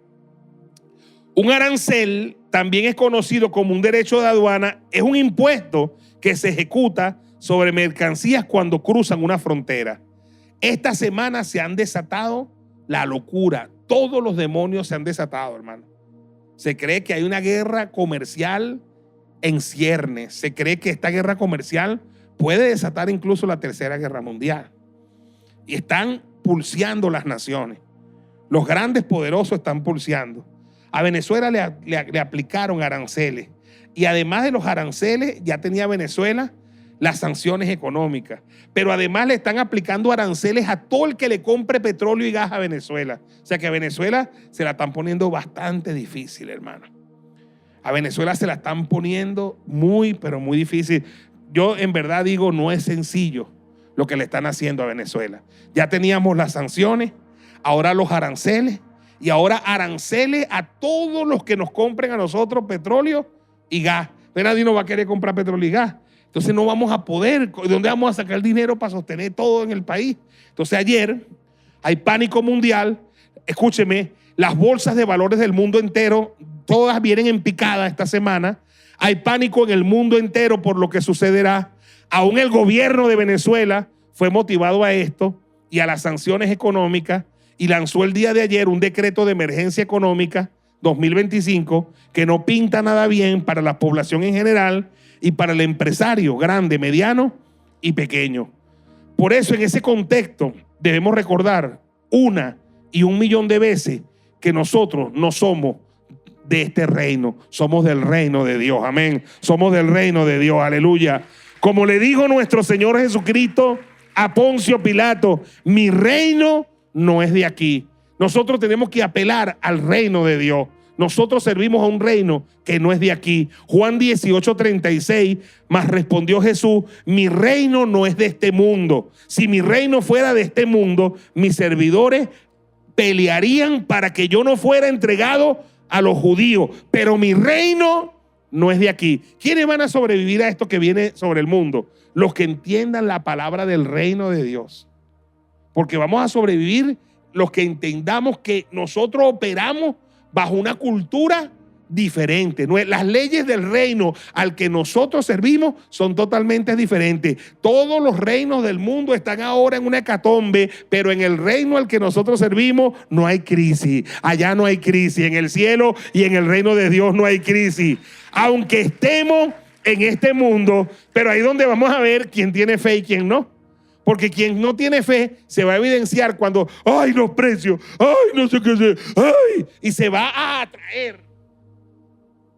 Un arancel también es conocido como un derecho de aduana, es un impuesto que se ejecuta sobre mercancías cuando cruzan una frontera. Esta semana se han desatado la locura. Todos los demonios se han desatado, hermano. Se cree que hay una guerra comercial en ciernes. Se cree que esta guerra comercial puede desatar incluso la Tercera Guerra Mundial. Y están pulseando las naciones. Los grandes poderosos están pulseando. A Venezuela le aplicaron aranceles. Y además de los aranceles, ya tenía Venezuela las sanciones económicas. Pero además le están aplicando aranceles a todo el que le compre petróleo y gas a Venezuela. O sea que a Venezuela se la están poniendo bastante difícil, hermano. A Venezuela se la están poniendo muy, pero muy difícil. Yo en verdad digo, no es sencillo lo que le están haciendo a Venezuela. Ya teníamos las sanciones, ahora los aranceles, y ahora aranceles a todos los que nos compren a nosotros petróleo y gas. Pero nadie nos va a querer comprar petróleo y gas. Entonces no vamos a poder. ¿De dónde vamos a sacar el dinero para sostener todo en el país? Entonces ayer hay pánico mundial. Escúcheme, las bolsas de valores del mundo entero, todas vienen en picada esta semana. Hay pánico en el mundo entero por lo que sucederá. Aún el gobierno de Venezuela fue motivado a esto y a las sanciones económicas y lanzó el día de ayer un decreto de emergencia económica 2025 que no pinta nada bien para la población en general y para el empresario grande, mediano y pequeño. Por eso, en ese contexto, debemos recordar 1 y 1 millón de veces que nosotros no somos de este reino, somos del reino de Dios. Amén. Somos del reino de Dios. Aleluya. Como le dijo nuestro Señor Jesucristo a Poncio Pilato, mi reino no es de aquí. Nosotros tenemos que apelar al reino de Dios. Nosotros servimos a un reino que no es de aquí. Juan 18:36, mas respondió Jesús, mi reino no es de este mundo. Si mi reino fuera de este mundo, mis servidores pelearían para que yo no fuera entregado a los judíos. Pero mi reino no es de aquí. ¿Quiénes van a sobrevivir a esto que viene sobre el mundo? Los que entiendan la palabra del reino de Dios. Porque vamos a sobrevivir los que entendamos que nosotros operamos bajo una cultura diferente. Las leyes del reino al que nosotros servimos son totalmente diferentes. Todos los reinos del mundo están ahora en una hecatombe, pero en el reino al que nosotros servimos no hay crisis. Allá no hay crisis. En el cielo y en el reino de Dios no hay crisis. Aunque estemos en este mundo, pero ahí es donde vamos a ver quién tiene fe y quién no. Porque quien no tiene fe se va a evidenciar cuando, ay, los precios, ay, no sé qué sé, ay, y se va a atraer,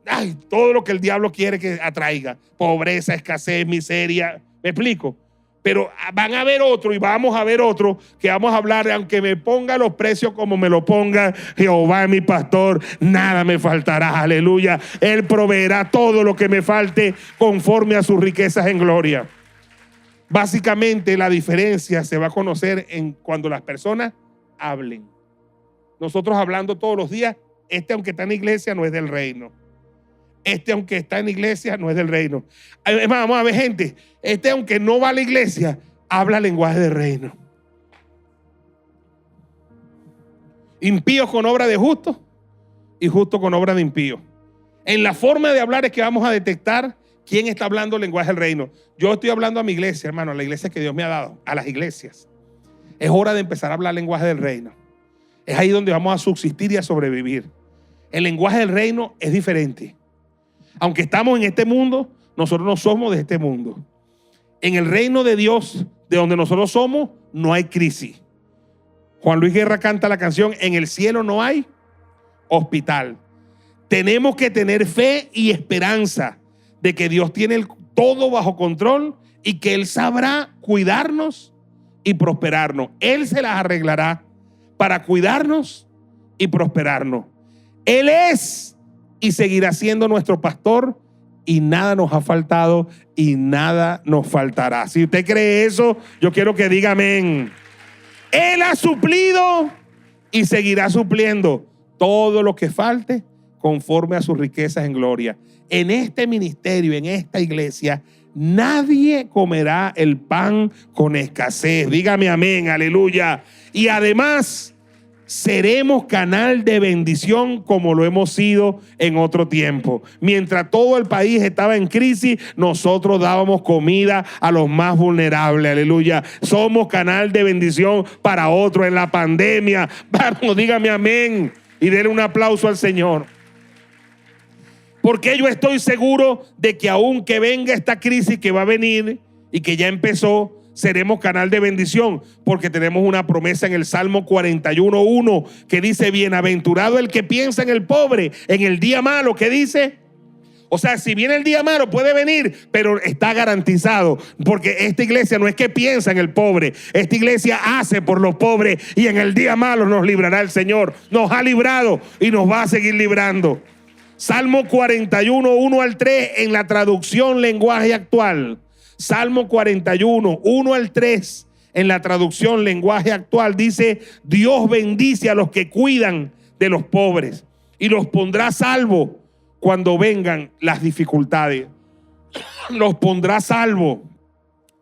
ay, todo lo que el diablo quiere que atraiga, pobreza, escasez, miseria, ¿me explico? Pero van a haber otro y vamos a ver otro que vamos a hablar, aunque me ponga los precios como me lo ponga Jehová mi pastor, nada me faltará, aleluya, Él proveerá todo lo que me falte conforme a sus riquezas en gloria. Básicamente la diferencia se va a conocer cuando las personas hablen. Nosotros hablando todos los días, aunque está en la iglesia no es del reino. Aunque está en la iglesia no es del reino. Es más, vamos a ver gente, aunque no va a la iglesia, habla lenguaje del reino. Impíos con obra de justo y justo con obra de impío. En la forma de hablar es que vamos a detectar quién está hablando el lenguaje del reino. Yo estoy hablando a mi iglesia, hermano, a la iglesia que Dios me ha dado, a las iglesias. Es hora de empezar a hablar el lenguaje del reino. Es ahí donde vamos a subsistir y a sobrevivir. El lenguaje del reino es diferente. Aunque estamos en este mundo, nosotros no somos de este mundo. En el reino de Dios, de donde nosotros somos, no hay crisis. Juan Luis Guerra canta la canción, en el cielo no hay hospital. Tenemos que tener fe y esperanza de que Dios tiene todo bajo control y que Él sabrá cuidarnos y prosperarnos. Él se las arreglará para cuidarnos y prosperarnos. Él es y seguirá siendo nuestro pastor y nada nos ha faltado y nada nos faltará. Si usted cree eso, yo quiero que diga amén. Él ha suplido y seguirá supliendo todo lo que falte conforme a sus riquezas en gloria. En este ministerio, en esta iglesia, nadie comerá el pan con escasez. Dígame amén, aleluya. Y además, seremos canal de bendición como lo hemos sido en otro tiempo. Mientras todo el país estaba en crisis, nosotros dábamos comida a los más vulnerables. Aleluya. Somos canal de bendición para otros en la pandemia. Vamos, dígame amén y denle un aplauso al Señor. Porque yo estoy seguro de que aunque venga esta crisis que va a venir y que ya empezó, seremos canal de bendición, porque tenemos una promesa en el Salmo 41:1 que dice: bienaventurado el que piensa en el pobre en el día malo. ¿Qué dice? O sea, si viene el día malo puede venir, pero está garantizado, porque esta iglesia no es que piensa en el pobre, esta iglesia hace por los pobres, y en el día malo nos librará el Señor. Nos ha librado y nos va a seguir librando. Salmo 41:1-3 en la traducción lenguaje actual. Salmo 41:1-3 en la traducción lenguaje actual dice: Dios bendice a los que cuidan de los pobres y los pondrá a salvo cuando vengan las dificultades. Los pondrá a salvo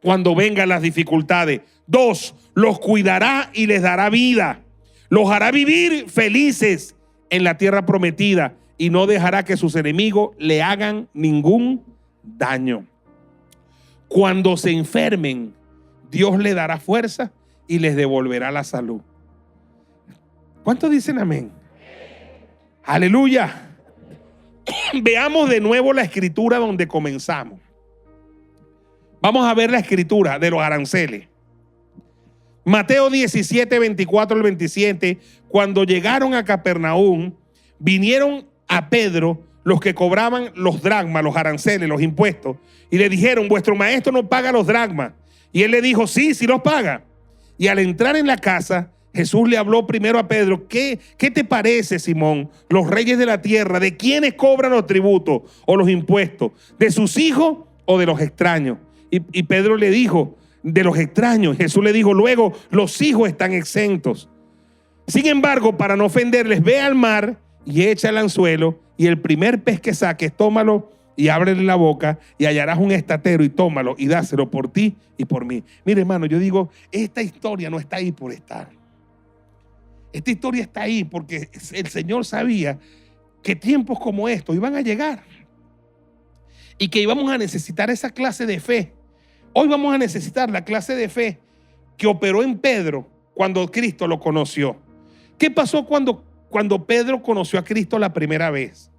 cuando vengan las dificultades. 2, los cuidará y les dará vida. Los hará vivir felices en la tierra prometida y no dejará que sus enemigos le hagan ningún daño. Cuando se enfermen, Dios les dará fuerza y les devolverá la salud. ¿Cuántos dicen amén? Aleluya. Veamos de nuevo la escritura donde comenzamos. Vamos a ver la escritura de los aranceles. Mateo 17:24-27. Cuando llegaron a Capernaum, vinieron a Pedro los que cobraban los dracmas, los aranceles, los impuestos, y le dijeron: vuestro maestro no paga los dracmas. Y él le dijo: sí, sí los paga. Y al entrar en la casa, Jesús le habló primero a Pedro: ¿Qué te parece, Simón? Los reyes de la tierra, ¿de quiénes cobran los tributos o los impuestos? ¿De sus hijos o de los extraños? Y Pedro le dijo: de los extraños. Jesús le dijo luego: los hijos están exentos. Sin embargo, para no ofenderles, ve al mar y echa el anzuelo, y el primer pez que saques, tómalo y ábrele la boca, y hallarás un estatero, y tómalo y dáselo por ti y por mí. Mire, hermano, yo digo, esta historia no está ahí por estar. Esta historia está ahí porque el Señor sabía que tiempos como estos iban a llegar y que íbamos a necesitar esa clase de fe. Hoy vamos a necesitar la clase de fe que operó en Pedro cuando Cristo lo conoció. ¿Qué pasó cuando Pedro conoció a Cristo la primera vez?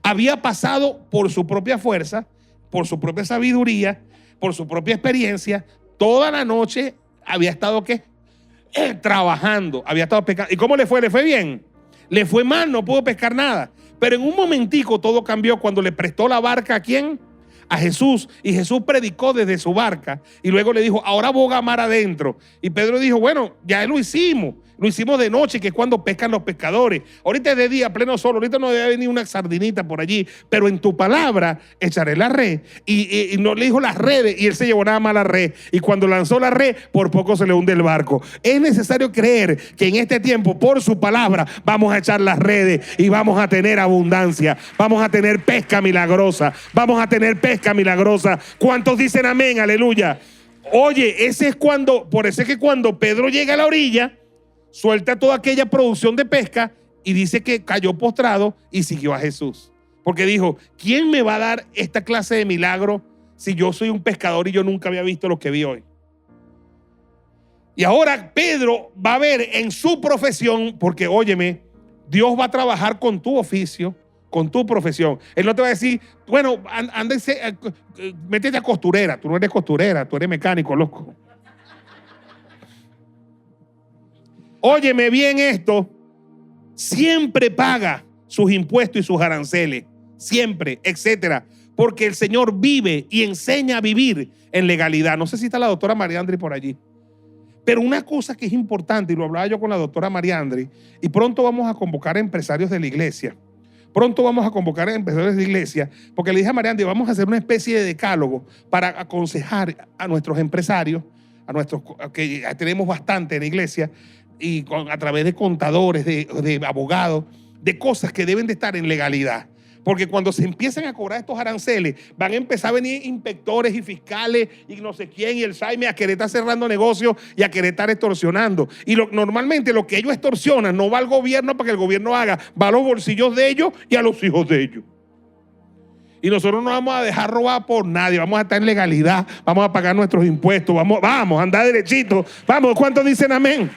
Había pasado por su propia fuerza, por su propia sabiduría, por su propia experiencia. Toda la noche había estado ¿qué? Trabajando, había estado pescando. ¿Y cómo le fue? ¿Le fue bien? Le fue mal, no pudo pescar nada. Pero en un momentico todo cambió cuando le prestó la barca. ¿A quién? A Jesús. Y Jesús predicó desde su barca y luego le dijo: ahora boga mar adentro. Y Pedro dijo: bueno, ya lo hicimos de noche, que es cuando pescan los pescadores. Ahorita es de día, pleno sol, ahorita no debe venir una sardinita por allí, pero en tu palabra echaré la red. Y no le dijo las redes, y él se llevó nada más la red, y cuando lanzó la red, por poco se le hunde el barco. Es necesario creer que en este tiempo, por su palabra, vamos a echar las redes y vamos a tener abundancia, vamos a tener pesca milagrosa, vamos a tener pesca milagrosa. ¿Cuántos dicen amén? Aleluya. Oye, por eso es que cuando Pedro llega a la orilla, suelta toda aquella producción de pesca y dice que cayó postrado y siguió a Jesús. Porque dijo: ¿quién me va a dar esta clase de milagro si yo soy un pescador y yo nunca había visto lo que vi hoy? Y ahora Pedro va a ver en su profesión, porque óyeme, Dios va a trabajar con tu oficio, con tu profesión. Él no te va a decir: bueno, métete a costurera. Tú no eres costurera, tú eres mecánico, loco. Óyeme bien esto: siempre paga sus impuestos y sus aranceles, siempre, etcétera, porque el Señor vive y enseña a vivir en legalidad. No sé si está la doctora Mariandri por allí, pero una cosa que es importante, y lo hablaba yo con la doctora Mariandri, y pronto vamos a convocar a empresarios de la iglesia. Pronto vamos a convocar a empresarios de la iglesia, porque le dije a Mariandri: vamos a hacer una especie de decálogo para aconsejar a nuestros empresarios, que tenemos bastante en la iglesia, y a través de contadores, de abogados, de cosas que deben de estar en legalidad. Porque cuando se empiezan a cobrar estos aranceles, van a empezar a venir inspectores y fiscales y no sé quién y el SAIME a querer estar cerrando negocios y a querer estar extorsionando. Y normalmente lo que ellos extorsionan no va al gobierno para que el gobierno haga, va a los bolsillos de ellos y a los hijos de ellos. Y nosotros no vamos a dejar robar por nadie, vamos a estar en legalidad, vamos a pagar nuestros impuestos, vamos a andar derechito. Vamos, ¿cuántos dicen amén?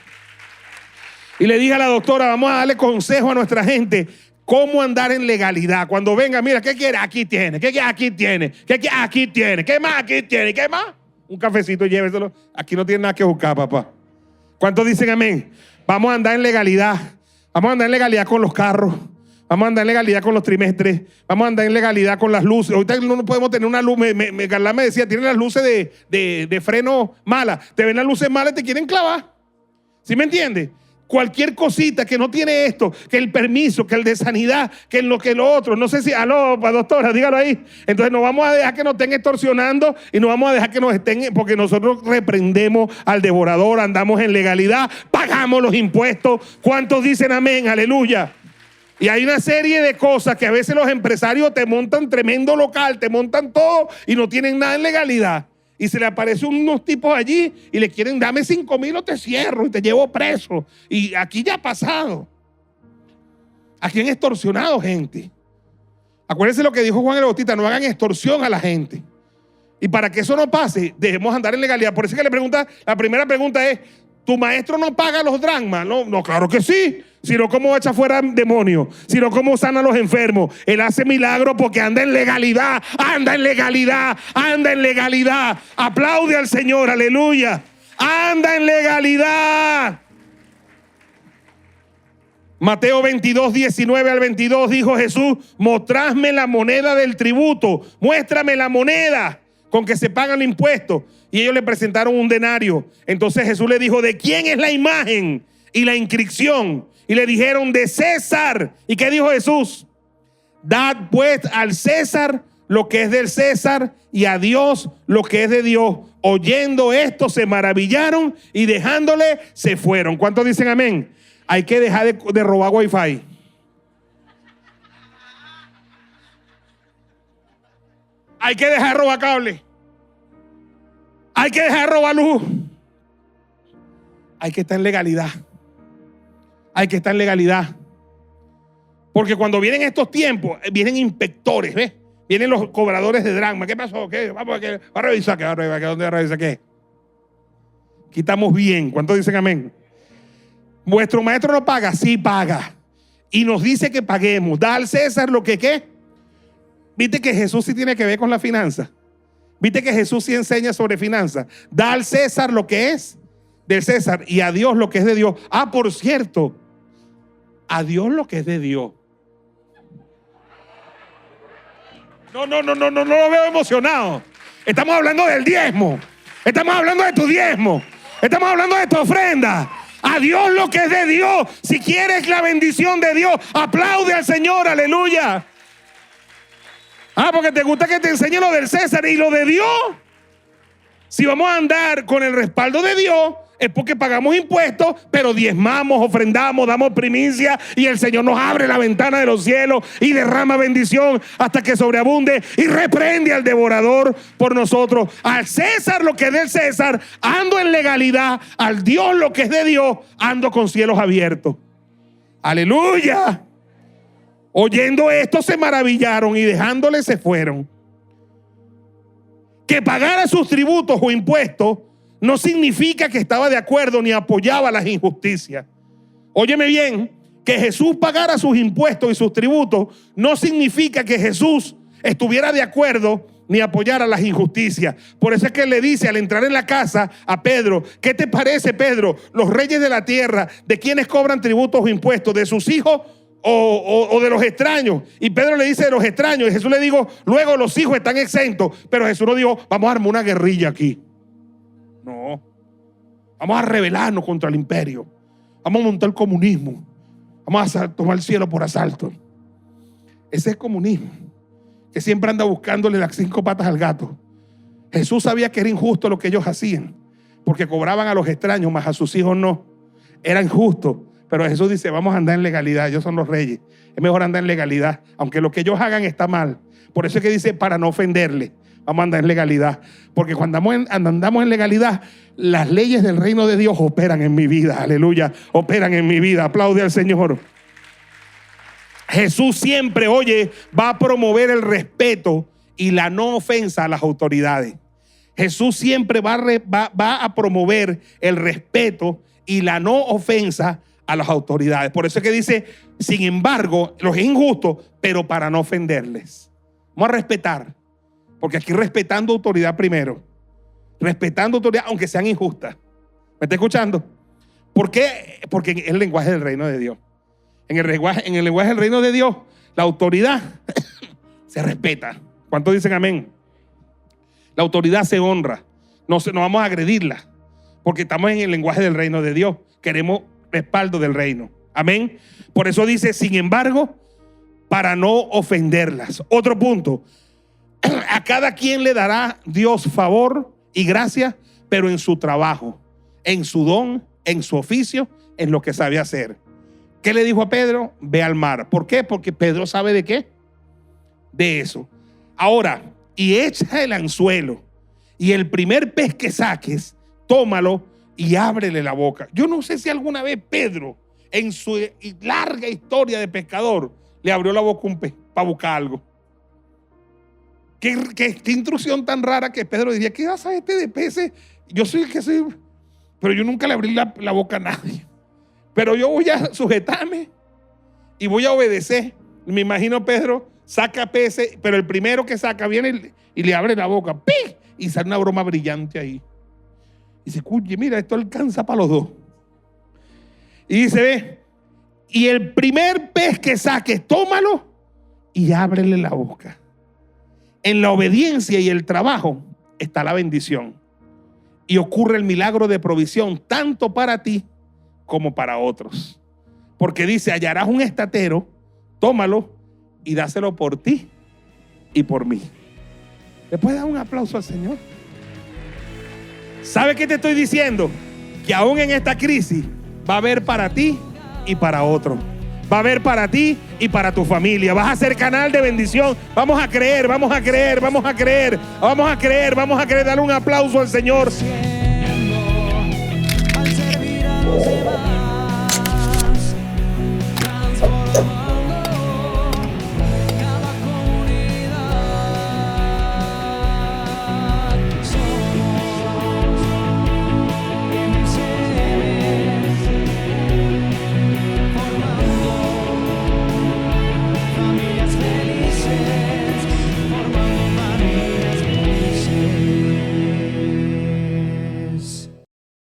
Y le dije a la doctora, vamos a darle consejo a nuestra gente. ¿Cómo andar en legalidad? Cuando venga, mira, ¿qué quiere? Aquí tiene. ¿Qué quiere? Aquí tiene. ¿Qué quiere? Aquí tiene. ¿Qué más? Aquí tiene. ¿Qué más? Un cafecito, lléveselo. Aquí no tiene nada que buscar, papá. ¿Cuántos dicen amén? Vamos a andar en legalidad. Vamos a andar en legalidad con los carros. Vamos a andar en legalidad con los trimestres. Vamos a andar en legalidad con las luces. Ahorita no podemos tener una luz. Carla me decía, tienen las luces de freno malas. Te ven las luces malas y te quieren clavar. ¿Sí me entiendes? Cualquier cosita que no tiene esto, que el permiso, que el de sanidad, que lo otro, no sé si, aló, doctora, dígalo ahí. Entonces no vamos a dejar que nos estén extorsionando y no vamos a dejar que nos estén, porque nosotros reprendemos al devorador, andamos en legalidad, pagamos los impuestos. ¿Cuántos dicen amén? Aleluya. Y hay una serie de cosas que a veces los empresarios te montan tremendo local, te montan todo y no tienen nada en legalidad. Y se le aparecen unos tipos allí y le quieren, dame 5,000 o te cierro y te llevo preso. Y aquí ya ha pasado. Aquí han extorsionado gente. Acuérdense lo que dijo Juan el Bautista, no hagan extorsión a la gente. Y para que eso no pase, dejemos andar en legalidad. Por eso es que la primera pregunta es, ¿tu maestro no paga los dracmas? No, claro que sí. Sino cómo echa fuera demonios, sino cómo sana a los enfermos. Él hace milagros porque anda en legalidad, anda en legalidad, anda en legalidad. Aplaude al Señor, aleluya. Anda en legalidad. Mateo 22, 19 al 22 dijo Jesús, mostradme la moneda del tributo, muéstrame la moneda con que se pagan impuestos. Y ellos le presentaron un denario. Entonces Jesús le dijo, ¿de quién es la imagen y la inscripción? Y le dijeron, de César. ¿Y qué dijo Jesús? Dad pues al César lo que es del César y a Dios lo que es de Dios. Oyendo esto se maravillaron y dejándole se fueron. ¿Cuántos dicen amén? Hay que dejar de robar wifi. Hay que dejar de robar cable. Hay que dejar de robar luz. Hay que estar en legalidad. Hay que estar en legalidad. Porque cuando vienen estos tiempos, vienen inspectores, ¿ves? Vienen los cobradores de dracma. ¿Qué pasó? ¿Qué? Vamos a revisar. ¿Dónde va a revisar qué? Aquí estamos bien. ¿Cuántos dicen amén? ¿Vuestro maestro no paga? Sí paga. Y nos dice que paguemos. Da al César lo que ¿qué? ¿Viste que Jesús sí tiene que ver con la finanza? ¿Viste que Jesús sí enseña sobre finanzas? Da al César lo que es del César y a Dios lo que es de Dios. Ah, por cierto, a Dios lo que es de Dios. No lo veo emocionado. Estamos hablando del diezmo. Estamos hablando de tu diezmo. Estamos hablando de tu ofrenda. A Dios lo que es de Dios. Si quieres la bendición de Dios, aplaude al Señor, aleluya. Ah, porque te gusta que te enseñe lo del César y lo de Dios. Si vamos a andar con el respaldo de Dios, es porque pagamos impuestos, pero diezmamos, ofrendamos, damos primicia y el Señor nos abre la ventana de los cielos y derrama bendición hasta que sobreabunde y reprende al devorador por nosotros. Al César lo que es del César, ando en legalidad. Al Dios lo que es de Dios, ando con cielos abiertos. Aleluya. Oyendo esto se maravillaron y dejándole se fueron. Que pagara sus tributos o impuestos no significa que estaba de acuerdo ni apoyaba las injusticias. Óyeme bien, que Jesús pagara sus impuestos y sus tributos no significa que Jesús estuviera de acuerdo ni apoyara las injusticias. Por eso es que le dice al entrar en la casa a Pedro, ¿qué te parece, Pedro? Los reyes de la tierra, ¿de quiénes cobran tributos o impuestos? ¿De sus hijos o de los extraños? Y Pedro le dice de los extraños y Jesús le dijo, luego los hijos están exentos. Pero Jesús no dijo, vamos a armar una guerrilla aquí. No, vamos a rebelarnos contra el imperio. Vamos a montar el comunismo. Vamos a tomar el cielo por asalto. Ese es comunismo, que siempre anda buscándole las 5 patas al gato. Jesús sabía que era injusto lo que ellos hacían, porque cobraban a los extraños, mas a sus hijos no. Era injusto, Pero Jesús dice, vamos a andar en legalidad, ellos son los reyes. Es mejor andar en legalidad, aunque lo que ellos hagan está mal. Por eso es que dice, para no ofenderle, vamos a andar en legalidad. Porque cuando andamos en legalidad, las leyes del reino de Dios operan en mi vida. Aleluya, operan en mi vida. Aplaude al Señor. Jesús siempre, oye, va a promover el respeto y la no ofensa a las autoridades. Jesús siempre va a promover el respeto y la no ofensa a las autoridades. Por eso es que dice, sin embargo, los injustos, pero para no ofenderles. Vamos a respetar, porque aquí respetando autoridad primero. Respetando autoridad, aunque sean injustas. ¿Me está escuchando? ¿Por qué? Porque es el lenguaje del reino de Dios. En el lenguaje del reino de Dios, la autoridad se respeta. ¿Cuántos dicen amén? La autoridad se honra. No vamos a agredirla, porque estamos en el lenguaje del reino de Dios. Queremos respaldo del reino. Amén. Por eso dice, sin embargo, para no ofenderlas. Otro punto. A cada quien le dará Dios favor y gracia, pero en su trabajo, en su don, en su oficio, en lo que sabe hacer. ¿Qué le dijo a Pedro? Ve al mar. ¿Por qué? Porque Pedro sabe de qué. De eso. Ahora, y echa el anzuelo, y el primer pez que saques, tómalo y ábrele la boca. Yo no sé si alguna vez Pedro, en su larga historia de pescador, le abrió la boca a un pez para buscar algo. ¿Qué instrucción tan rara que Pedro diría, ¿qué vas a de peces? Yo soy el que soy, pero yo nunca le abrí la boca a nadie. Pero yo voy a sujetarme y voy a obedecer. Me imagino Pedro saca peces, pero el primero que saca viene y le abre la boca. ¡Pi! Y sale una broma brillante ahí. Y dice, oye, mira, esto alcanza para los dos. Y dice, ve, y el primer pez que saques, tómalo y ábrele la boca. En la obediencia y el trabajo está la bendición. Y ocurre el milagro de provisión, tanto para ti como para otros. Porque dice, hallarás un estatero, tómalo y dáselo por ti y por mí. ¿Le puedes dar un aplauso al Señor? ¿Sabe qué te estoy diciendo? Que aún en esta crisis va a haber para ti y para otros. Va a haber para ti y para tu familia. Vas a ser canal de bendición. Vamos a creer, vamos a creer, vamos a creer, vamos a creer, vamos a creer. Dale un aplauso al Señor. Al servir a los demás.